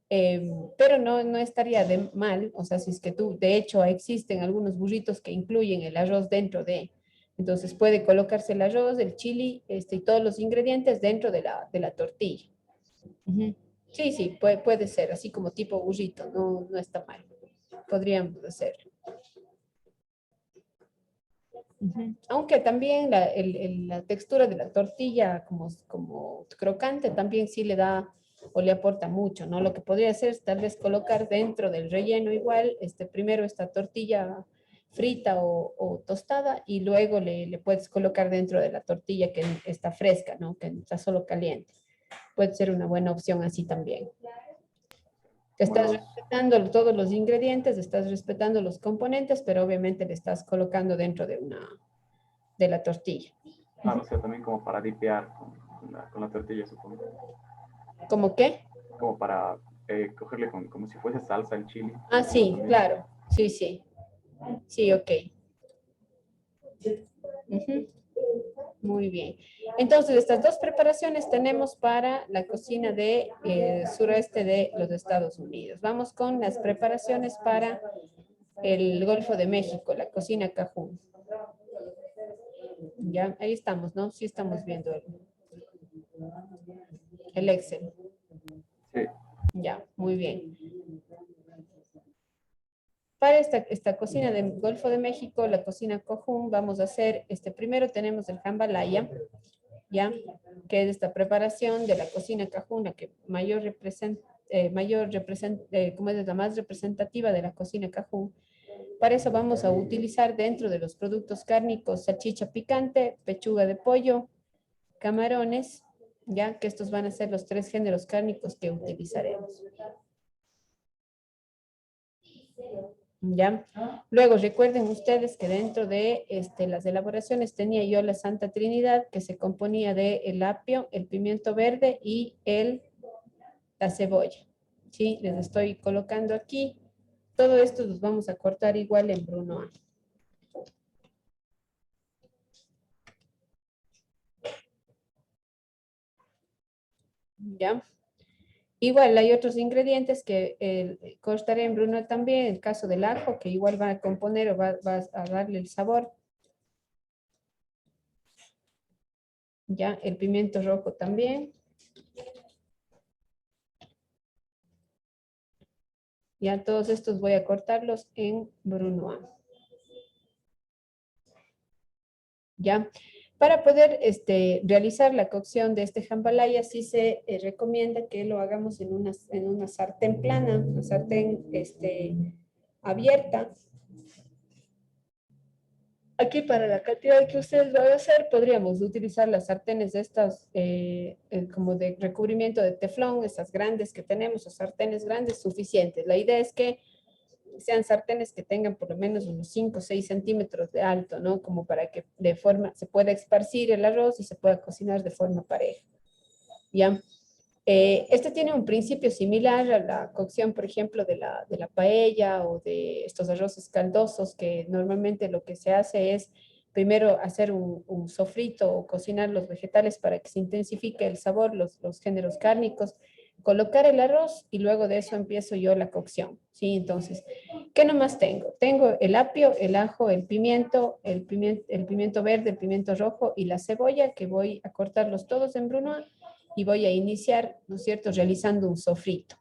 Pero no estaría de mal, o sea, si es que de hecho existen algunos burritos que incluyen el arroz dentro de, entonces puede colocarse el arroz, el chili, y todos los ingredientes dentro de la tortilla. Ujú. Sí, sí, puede ser, así como tipo burrito, no está mal. Podríamos hacerlo. Ujú. Aunque también la textura de la tortilla como crocante también sí le da o le aporta mucho, ¿no? Lo que podría hacer es tal vez colocar dentro del relleno igual, primero esta tortilla frita o tostada y luego le puedes colocar dentro de la tortilla que está fresca, ¿no? Que está solo caliente. Puede ser una buena opción así también. Estás respetando todos los ingredientes, estás respetando los componentes, pero obviamente le estás colocando dentro de la tortilla. Claro, o sea, también como para dipear con la tortilla, supongo. ¿Cómo qué? Como para cogerle como si fuese salsa el chili. Ah, sí, También. claro. Sí, sí. Sí, ok. Ujú. Muy bien. Entonces, estas dos preparaciones tenemos para la cocina de sureste de los Estados Unidos. Vamos con las preparaciones para el Golfo de México, la cocina Cajún. Ya, ahí estamos, ¿no? Sí estamos viendo el Excel. Sí. Ya, muy bien. Para esta cocina del Golfo de México, la cocina Cajún, vamos a hacer, primero tenemos el jambalaya, ¿ya? Que es esta preparación de la cocina Cajún, la que como es la más representativa de la cocina Cajún. Para eso vamos a utilizar dentro de los productos cárnicos salchicha picante, pechuga de pollo, camarones, ya que estos van a ser los 3 géneros cárnicos que utilizaremos. ¿Ya? Luego recuerden ustedes que dentro de las elaboraciones tenía yo la Santa Trinidad, que se componía de el apio, el pimiento verde y la cebolla. ¿Sí? Les estoy colocando aquí. Todo esto los vamos a cortar igual en Brunoise. ¿Ya? Igual hay otros ingredientes que cortaré en Bruno también, el caso del ajo, que igual va a componer o va a darle el sabor. Ya, el pimiento rojo también. Ya todos estos voy a cortarlos en Brunoise. Ya. Para poder realizar la cocción de este jambalaya, sí se recomienda que lo hagamos en una sartén plana, una sartén abierta. Aquí para la cantidad que ustedes van a hacer, podríamos utilizar las sartenes de estas como de recubrimiento de teflón, estas grandes que tenemos, o sartenes grandes suficientes. La idea es que sean sartenes que tengan por lo menos unos 5 o 6 centímetros de alto, ¿no? Como para que se pueda esparcir el arroz y se pueda cocinar de forma pareja. ¿Ya? Este tiene un principio similar a la cocción, por ejemplo, de la paella o de estos arroces caldosos, que normalmente lo que se hace es primero hacer un sofrito o cocinar los vegetales para que se intensifique el sabor, los géneros cárnicos, colocar el arroz y luego de eso empiezo yo la cocción, ¿sí? Entonces, ¿qué nomás tengo? Tengo el apio, el ajo, el pimiento verde, el pimiento rojo y la cebolla, que voy a cortarlos todos en brunoise y voy a iniciar, ¿no es cierto?, realizando un sofrito.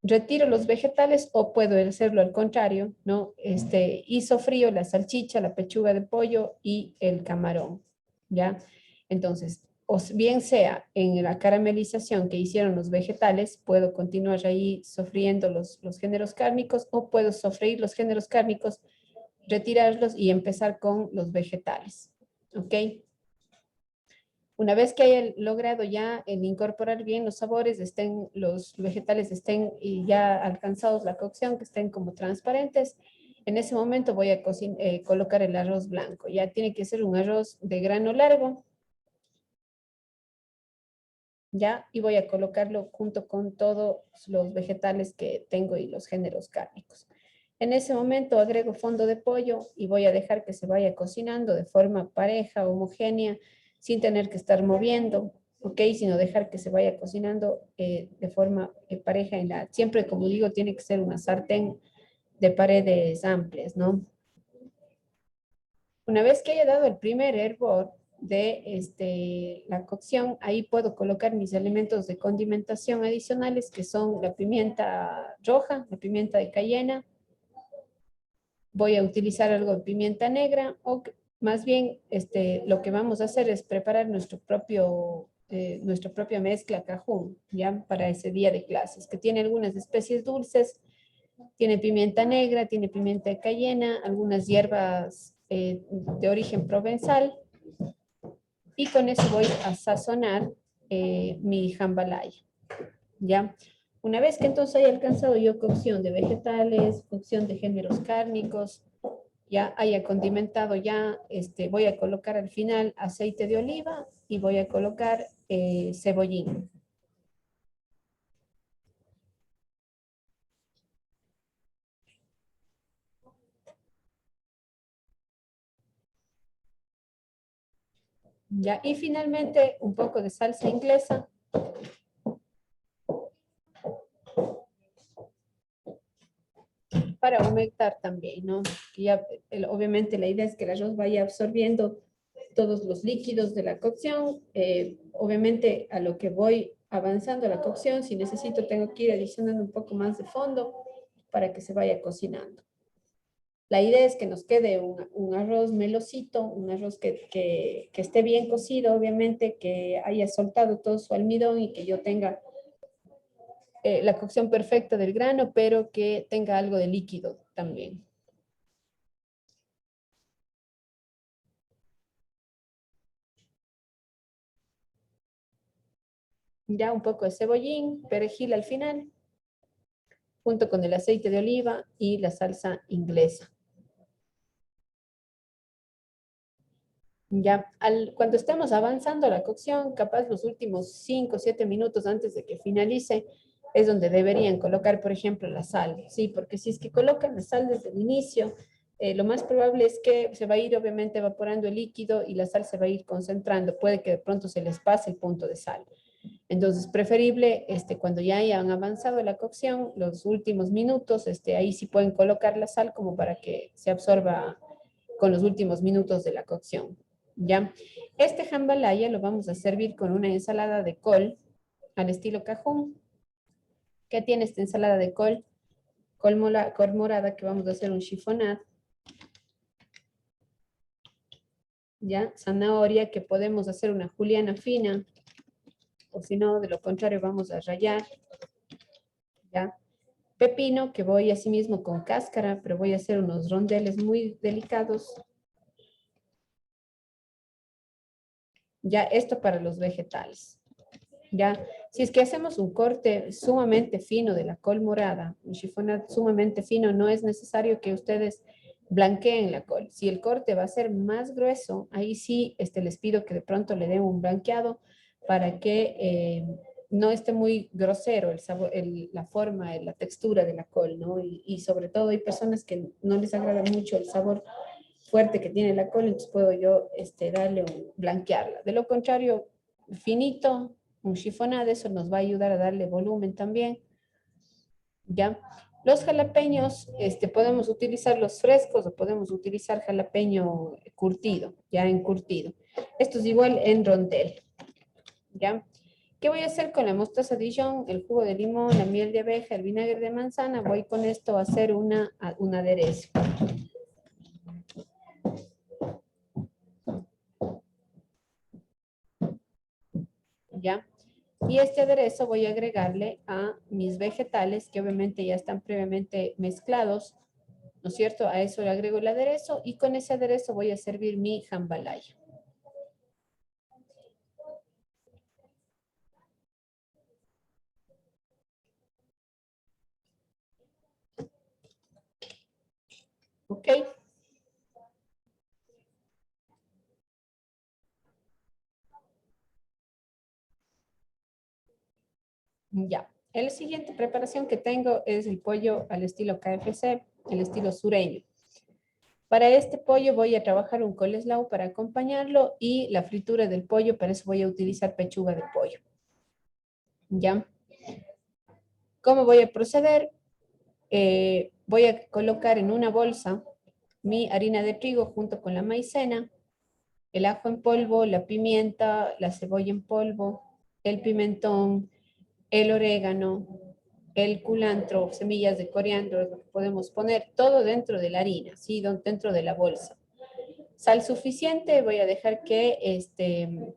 Retiro los vegetales o puedo hacerlo al contrario, ¿no? Y sofrío la salchicha, la pechuga de pollo y el camarón, ¿ya? Entonces, o bien sea en la caramelización que hicieron los vegetales, puedo continuar ahí sofriendo los géneros cárnicos o puedo sofreír los géneros cárnicos, retirarlos y empezar con los vegetales, ¿ok? Una vez que haya logrado ya el incorporar bien los sabores, los vegetales estén y ya alcanzados la cocción, que estén como transparentes, en ese momento voy a colocar el arroz blanco. Ya tiene que ser un arroz de grano largo, ¿ya? Y voy a colocarlo junto con todos los vegetales que tengo y los géneros cárnicos. En ese momento agrego fondo de pollo y voy a dejar que se vaya cocinando de forma pareja, homogénea, sin tener que estar moviendo, ¿ok? Sino dejar que se vaya cocinando de forma pareja. Siempre, como digo, tiene que ser una sartén de paredes amplias, ¿no? Una vez que haya dado el primer hervor de la cocción, ahí puedo colocar mis elementos de condimentación adicionales, que son la pimienta roja, la pimienta de cayena. Voy a utilizar algo de pimienta negra o más bien lo que vamos a hacer es preparar nuestra propia mezcla cajún, ya para ese día de clases, que tiene algunas especies dulces, tiene pimienta negra, tiene pimienta de cayena, algunas hierbas de origen provenzal, y con eso voy a sazonar mi jambalaya, ¿ya? Una vez que entonces haya alcanzado yo cocción de vegetales, cocción de géneros cárnicos, ya haya condimentado ya, voy a colocar al final aceite de oliva y voy a colocar cebollín. Ya, y finalmente un poco de salsa inglesa. Para humectar también, ¿no? Ya, obviamente la idea es que el arroz vaya absorbiendo todos los líquidos de la cocción. Obviamente a lo que voy avanzando la cocción, si necesito tengo que ir adicionando un poco más de fondo para que se vaya cocinando. La idea es que nos quede un arroz melosito, un arroz que esté bien cocido, obviamente, que haya soltado todo su almidón y que yo tenga la cocción perfecta del grano, pero que tenga algo de líquido también. Ya un poco de cebollín, perejil al final, junto con el aceite de oliva y la salsa inglesa. Ya, cuando estemos avanzando la cocción, capaz los últimos 5 o 7 minutos antes de que finalice, es donde deberían colocar, por ejemplo, la sal, ¿sí? Porque si es que colocan la sal desde el inicio, lo más probable es que se va a ir obviamente evaporando el líquido y la sal se va a ir concentrando. Puede que de pronto se les pase el punto de sal. Entonces, preferible, cuando ya hayan avanzado la cocción, los últimos minutos, ahí sí pueden colocar la sal como para que se absorba con los últimos minutos de la cocción. ¿Ya? Este jambalaya lo vamos a servir con una ensalada de col al estilo cajún. ¿Qué tiene esta ensalada de col? Col morada, que vamos a hacer un chiffonade. ¿Ya? Zanahoria, que podemos hacer una juliana fina, o si no, de lo contrario vamos a rallar. ¿Ya? Pepino, que voy así mismo con cáscara, pero voy a hacer unos rondeles muy delicados. Ya, esto para los vegetales. Ya, si es que hacemos un corte sumamente fino de la col morada, un chiffonade sumamente fino, no es necesario que ustedes blanqueen la col. Si el corte va a ser más grueso, ahí sí les pido que de pronto le den un blanqueado para que no esté muy grosero el sabor, la forma, la textura de la col, ¿no? Y sobre todo hay personas que no les agrada mucho el sabor fuerte que tiene la col, entonces puedo yo darle un blanquearla. De lo contrario, finito, un chiffonade, eso nos va a ayudar a darle volumen también. ¿Ya? Los jalapeños, podemos utilizar los frescos o podemos utilizar jalapeño curtido, ya encurtido. Esto es igual en rondel. ¿Ya? ¿Qué voy a hacer con la mostaza Dijon, el jugo de limón, la miel de abeja, el vinagre de manzana? Voy con esto a hacer un aderezo. ¿Ya? Y este aderezo voy a agregarle a mis vegetales que obviamente ya están previamente mezclados, ¿no es cierto? A eso le agrego el aderezo y con ese aderezo voy a servir mi jambalaya. ¿Ok? Ya. La siguiente preparación que tengo es el pollo al estilo KFC, el estilo sureño. Para este pollo voy a trabajar un coleslaw para acompañarlo y la fritura del pollo, para eso voy a utilizar pechuga de pollo. ¿Ya? ¿Cómo voy a proceder? Voy a colocar en una bolsa mi harina de trigo junto con la maicena, el ajo en polvo, la pimienta, la cebolla en polvo, el pimentón, el orégano, el culantro, semillas de coriandro, lo que podemos poner, todo dentro de la harina, ¿sí? Dentro de la bolsa. Sal suficiente, voy a dejar que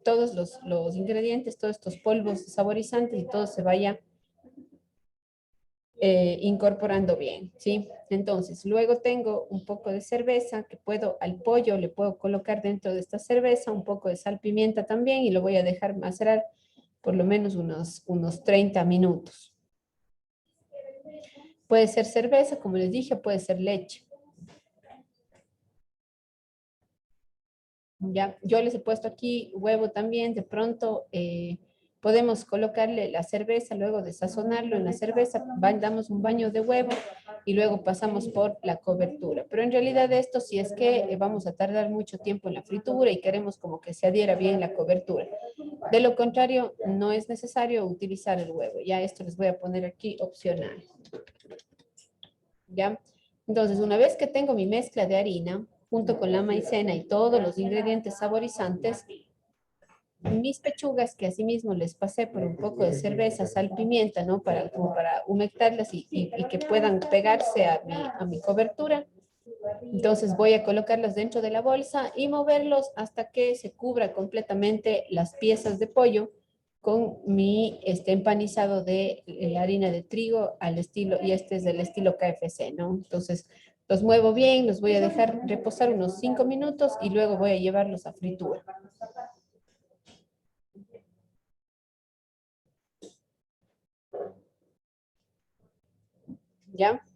todos los ingredientes, todos estos polvos saborizantes y todo se vaya incorporando bien, ¿sí? Entonces, luego tengo un poco de cerveza que al pollo le puedo colocar dentro de esta cerveza, un poco de sal, pimienta también y lo voy a dejar macerar por lo menos unos 30 minutos. Puede ser cerveza, como les dije, puede ser leche. Ya, yo les he puesto aquí huevo también, de pronto podemos colocarle la cerveza, luego de sazonarlo en la cerveza, damos un baño de huevo y luego pasamos por la cobertura. Pero en realidad esto si es que vamos a tardar mucho tiempo en la fritura y queremos como que se adhiera bien la cobertura. De lo contrario, no es necesario utilizar el huevo. Ya esto les voy a poner aquí opcional. ¿Ya? Entonces, una vez que tengo mi mezcla de harina, junto con la maicena y todos los ingredientes saborizantes, mis pechugas, que asimismo les pasé por un poco de cerveza, sal, pimienta, ¿no? Como para humectarlas y que puedan pegarse a mi cobertura. Entonces voy a colocarlas dentro de la bolsa y moverlos hasta que se cubra completamente las piezas de pollo con mi empanizado de harina de trigo al estilo, y este es del estilo KFC, ¿no? Entonces los muevo bien, los voy a dejar reposar unos 5 minutos y luego voy a llevarlos a fritura. ¿Ya?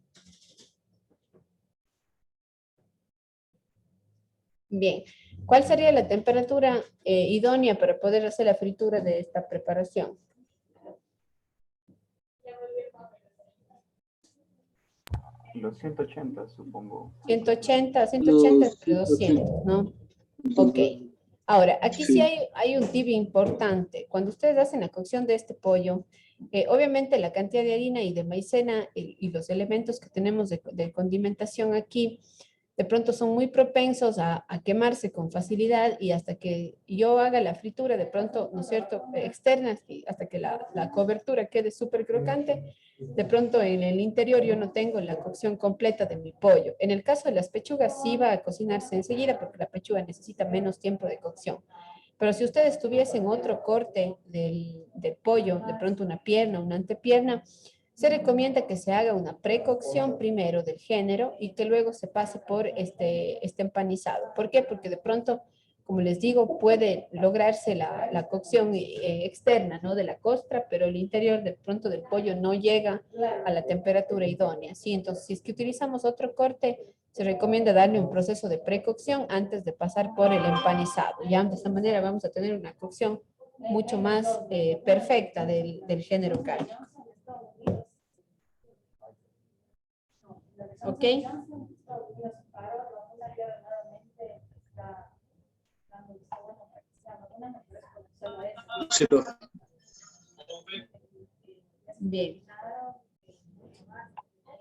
Bien. ¿Cuál sería la temperatura idónea para poder hacer la fritura de esta preparación? Los 180, supongo. 180 entre 200, ¿no? Ok. Ahora, aquí sí hay un tip importante. Cuando ustedes hacen la cocción de este pollo, obviamente la cantidad de harina y de maicena y los elementos que tenemos de condimentación aquí, de pronto son muy propensos a quemarse con facilidad y hasta que yo haga la fritura, de pronto, ¿no es cierto?, externa, y hasta que la cobertura quede súper crocante, de pronto en el interior yo no tengo la cocción completa de mi pollo. En el caso de las pechugas sí va a cocinarse enseguida porque la pechuga necesita menos tiempo de cocción. Pero si ustedes tuviesen otro corte del pollo, de pronto una pierna, una antepierna, se recomienda que se haga una precocción primero del género y que luego se pase por este empanizado. ¿Por qué? Porque de pronto, como les digo, puede lograrse la cocción externa, ¿no?, de la costra, pero el interior de pronto del pollo no llega a la temperatura idónea, ¿sí? Entonces, si es que utilizamos otro corte, se recomienda darle un proceso de precocción antes de pasar por el empanizado. Ya de esta manera vamos a tener una cocción mucho más perfecta del género carne. ¿Ok? Sí, profe. Bien.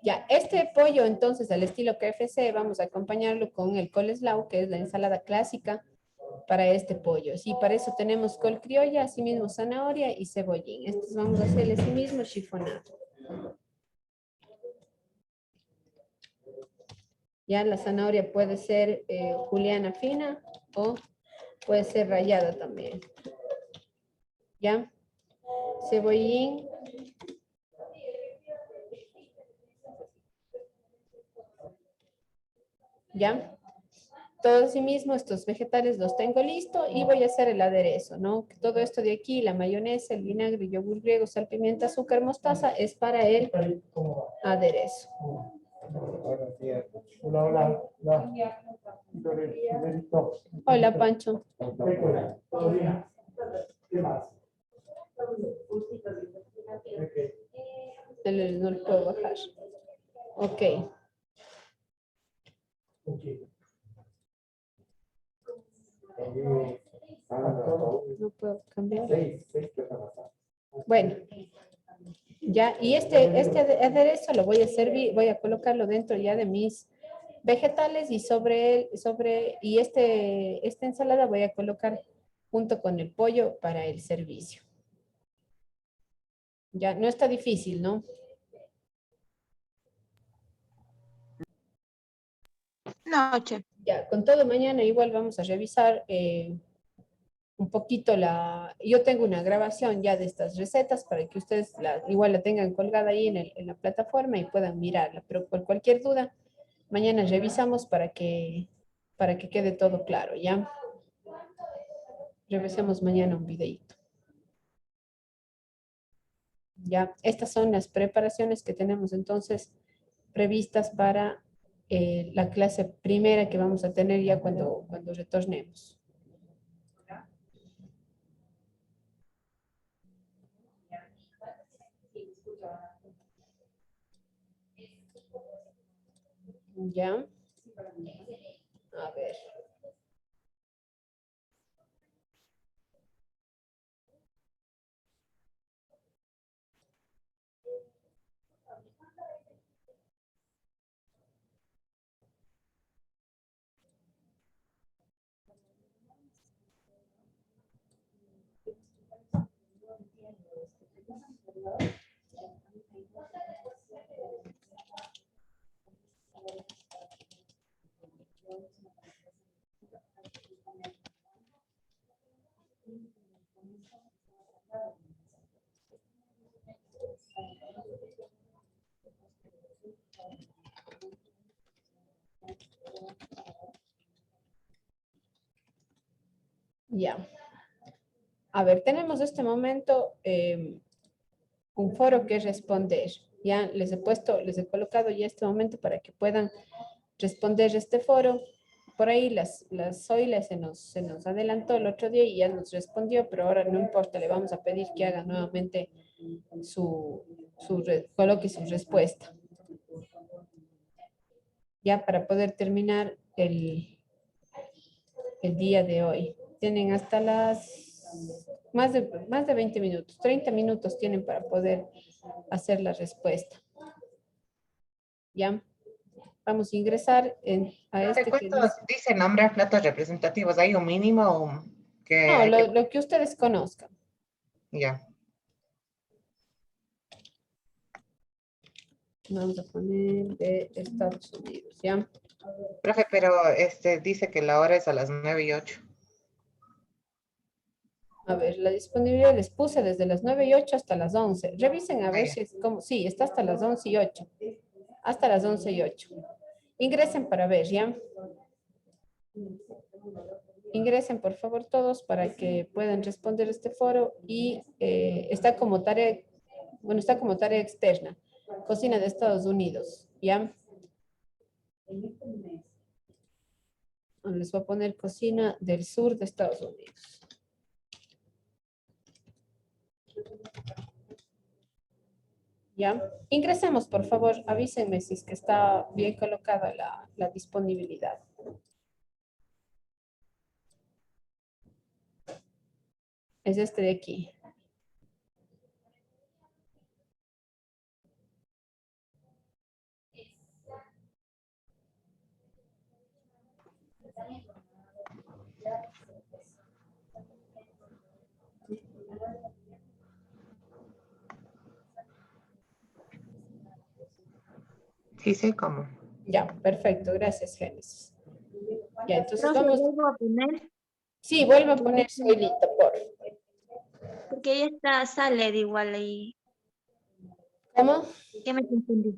Ya, este pollo entonces al estilo KFC vamos a acompañarlo con el coleslaw, que es la ensalada clásica para este pollo. Sí, para eso tenemos col criolla, asimismo zanahoria y cebollín. Estos vamos a hacerle así mismo chifonado. Ya la zanahoria puede ser juliana fina o puede ser rallada también. ¿Ya? Cebollín. ¿Ya? Todo así mismo, estos vegetales los tengo listo y voy a hacer el aderezo, ¿no? Todo esto de aquí, la mayonesa, el vinagre, yogur griego, sal, pimienta, azúcar, mostaza, es para el aderezo. Hola. Hola, Pancho. ¿Qué más? No lo puedo bajar. Ok. No puedo cambiar. Bueno, ya, y este aderezo lo voy a servir, voy a colocarlo dentro ya de mis vegetales y y esta ensalada voy a colocar junto con el pollo para el servicio. Ya, no está difícil, ¿no? No, chef. Ya, con todo mañana igual vamos a revisar un poquito yo tengo una grabación ya de estas recetas para que ustedes igual la tengan colgada ahí en la plataforma y puedan mirarla, pero por cualquier duda, mañana revisamos para que quede todo claro, ¿ya? Revisemos mañana un videito. Ya, estas son las preparaciones que tenemos entonces previstas para la clase primera que vamos a tener ya cuando retornemos. ¿Ya? A ver. Ya. A ver, tenemos este momento un foro que responder. Ya les he colocado ya este momento para que puedan responder este foro. Por ahí las Zoila se nos adelantó el otro día y ya nos respondió, pero ahora no importa, le vamos a pedir que haga nuevamente coloque su respuesta. Ya para poder terminar el día de hoy. Tienen hasta más de 20 minutos, 30 minutos tienen para poder hacer la respuesta. Ya, vamos a ingresar a ¿De este que cuántos dice nombrar platos representativos? ¿Hay un mínimo que no, hay que... lo que ustedes conozcan. Ya. Vamos a poner de Estados Unidos, ¿ya? Profe, pero dice que la hora es a las 9:08. A ver, la disponibilidad les puse desde las 9:08 hasta las 11. Revisen a ver si es como, sí, está hasta las 11:08. Hasta las 11:08. Ingresen para ver, ¿ya? Ingresen, por favor, todos para que puedan responder este foro y está como tarea, bueno, está como tarea externa. Cocina de Estados Unidos, ¿ya? Les voy a poner cocina del sur de Estados Unidos. ¿Ya? Ingresemos, por favor, avísenme si es que está bien colocada la disponibilidad. Es este de aquí. Sí, sé cómo. Ya, perfecto, gracias, Génesis. Ya, entonces Profe, vamos. ¿vuelvo a poner? Sí, vuelvo a poner Zoilita, por favor. Porque ella está, sale de igual ahí. ¿Cómo? ¿Qué me confundí?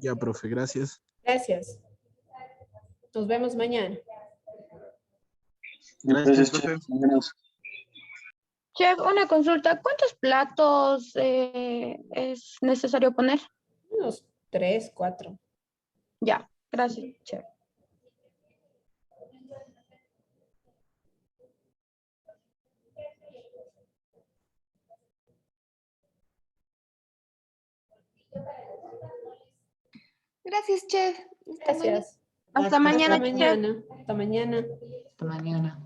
Ya, profe, gracias. Gracias. Nos vemos mañana. Gracias, profe. Chef, una consulta. ¿Cuántos platos es necesario poner? Unos 3, 4. Ya, gracias, chef. Gracias, chef. Gracias. Hasta mañana, Hasta chef. mañana. Hasta mañana. Hasta mañana.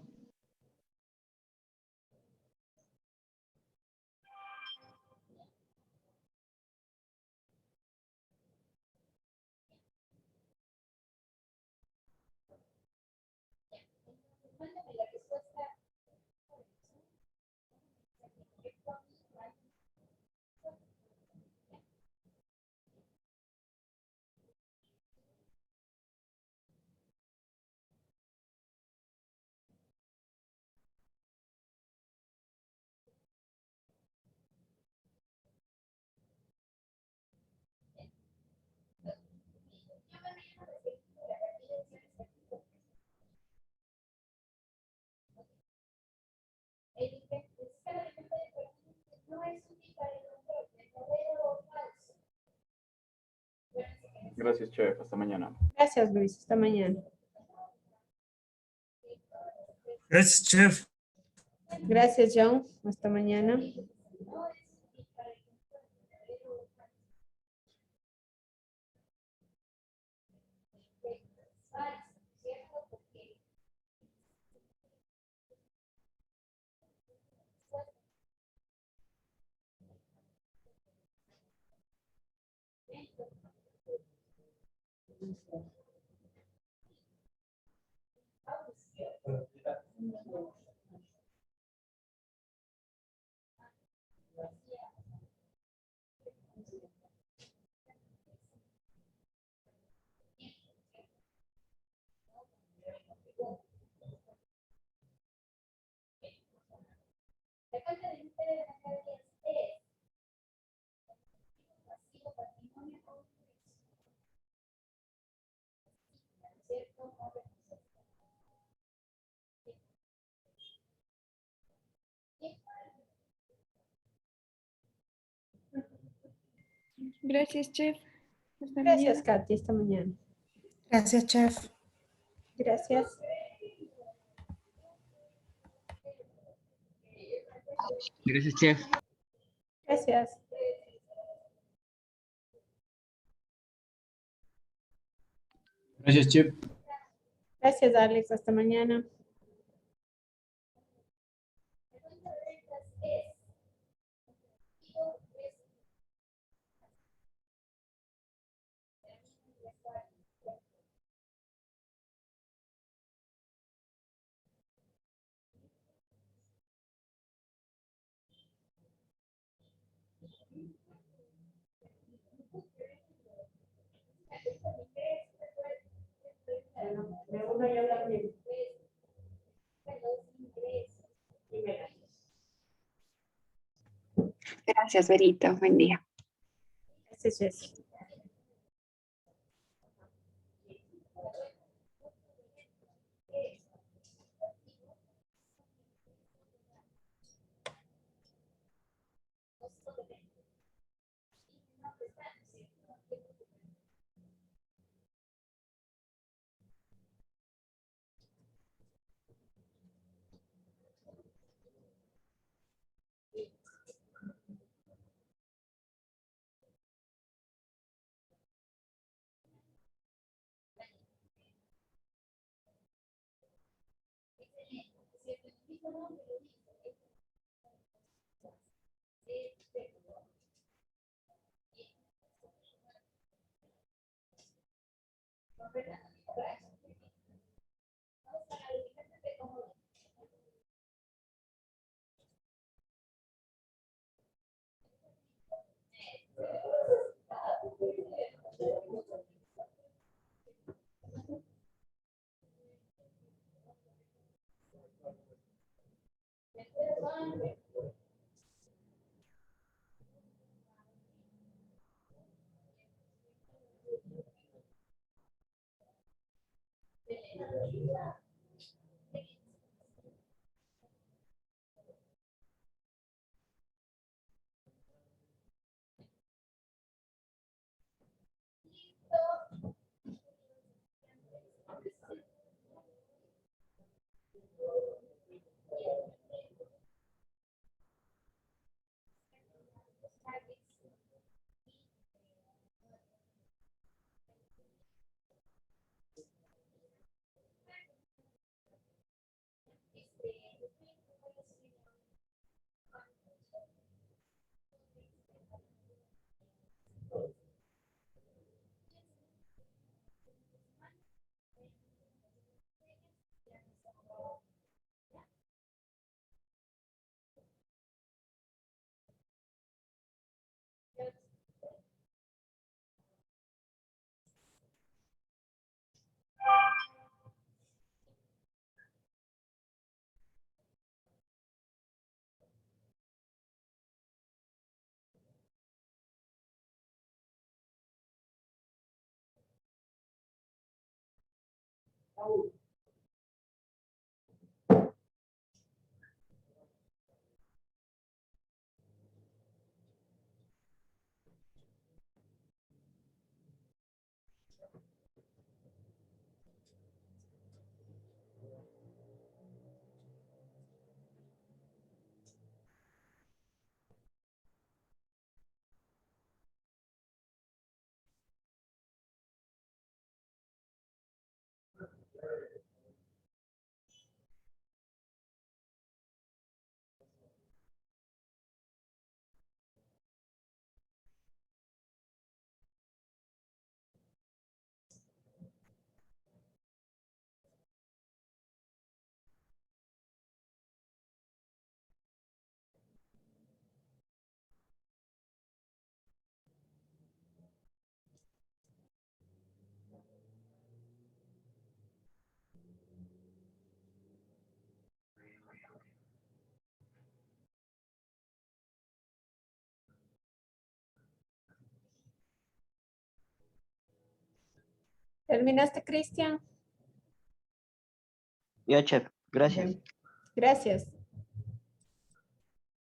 Gracias, chef. Hasta mañana. Gracias, Luis. Hasta mañana. Gracias, chef. Gracias, John. Hasta mañana. Gracias, chef. Hasta Gracias, mañana. Katy. Hasta mañana. Gracias, chef. Gracias. Gracias, chef. Gracias. Gracias, chef. Gracias, Alex. Hasta mañana. Gracias, Verito. Buen día. Gracias, Jessy. ¿Terminaste, Cristian? Ya, chef, gracias. Bien. Gracias.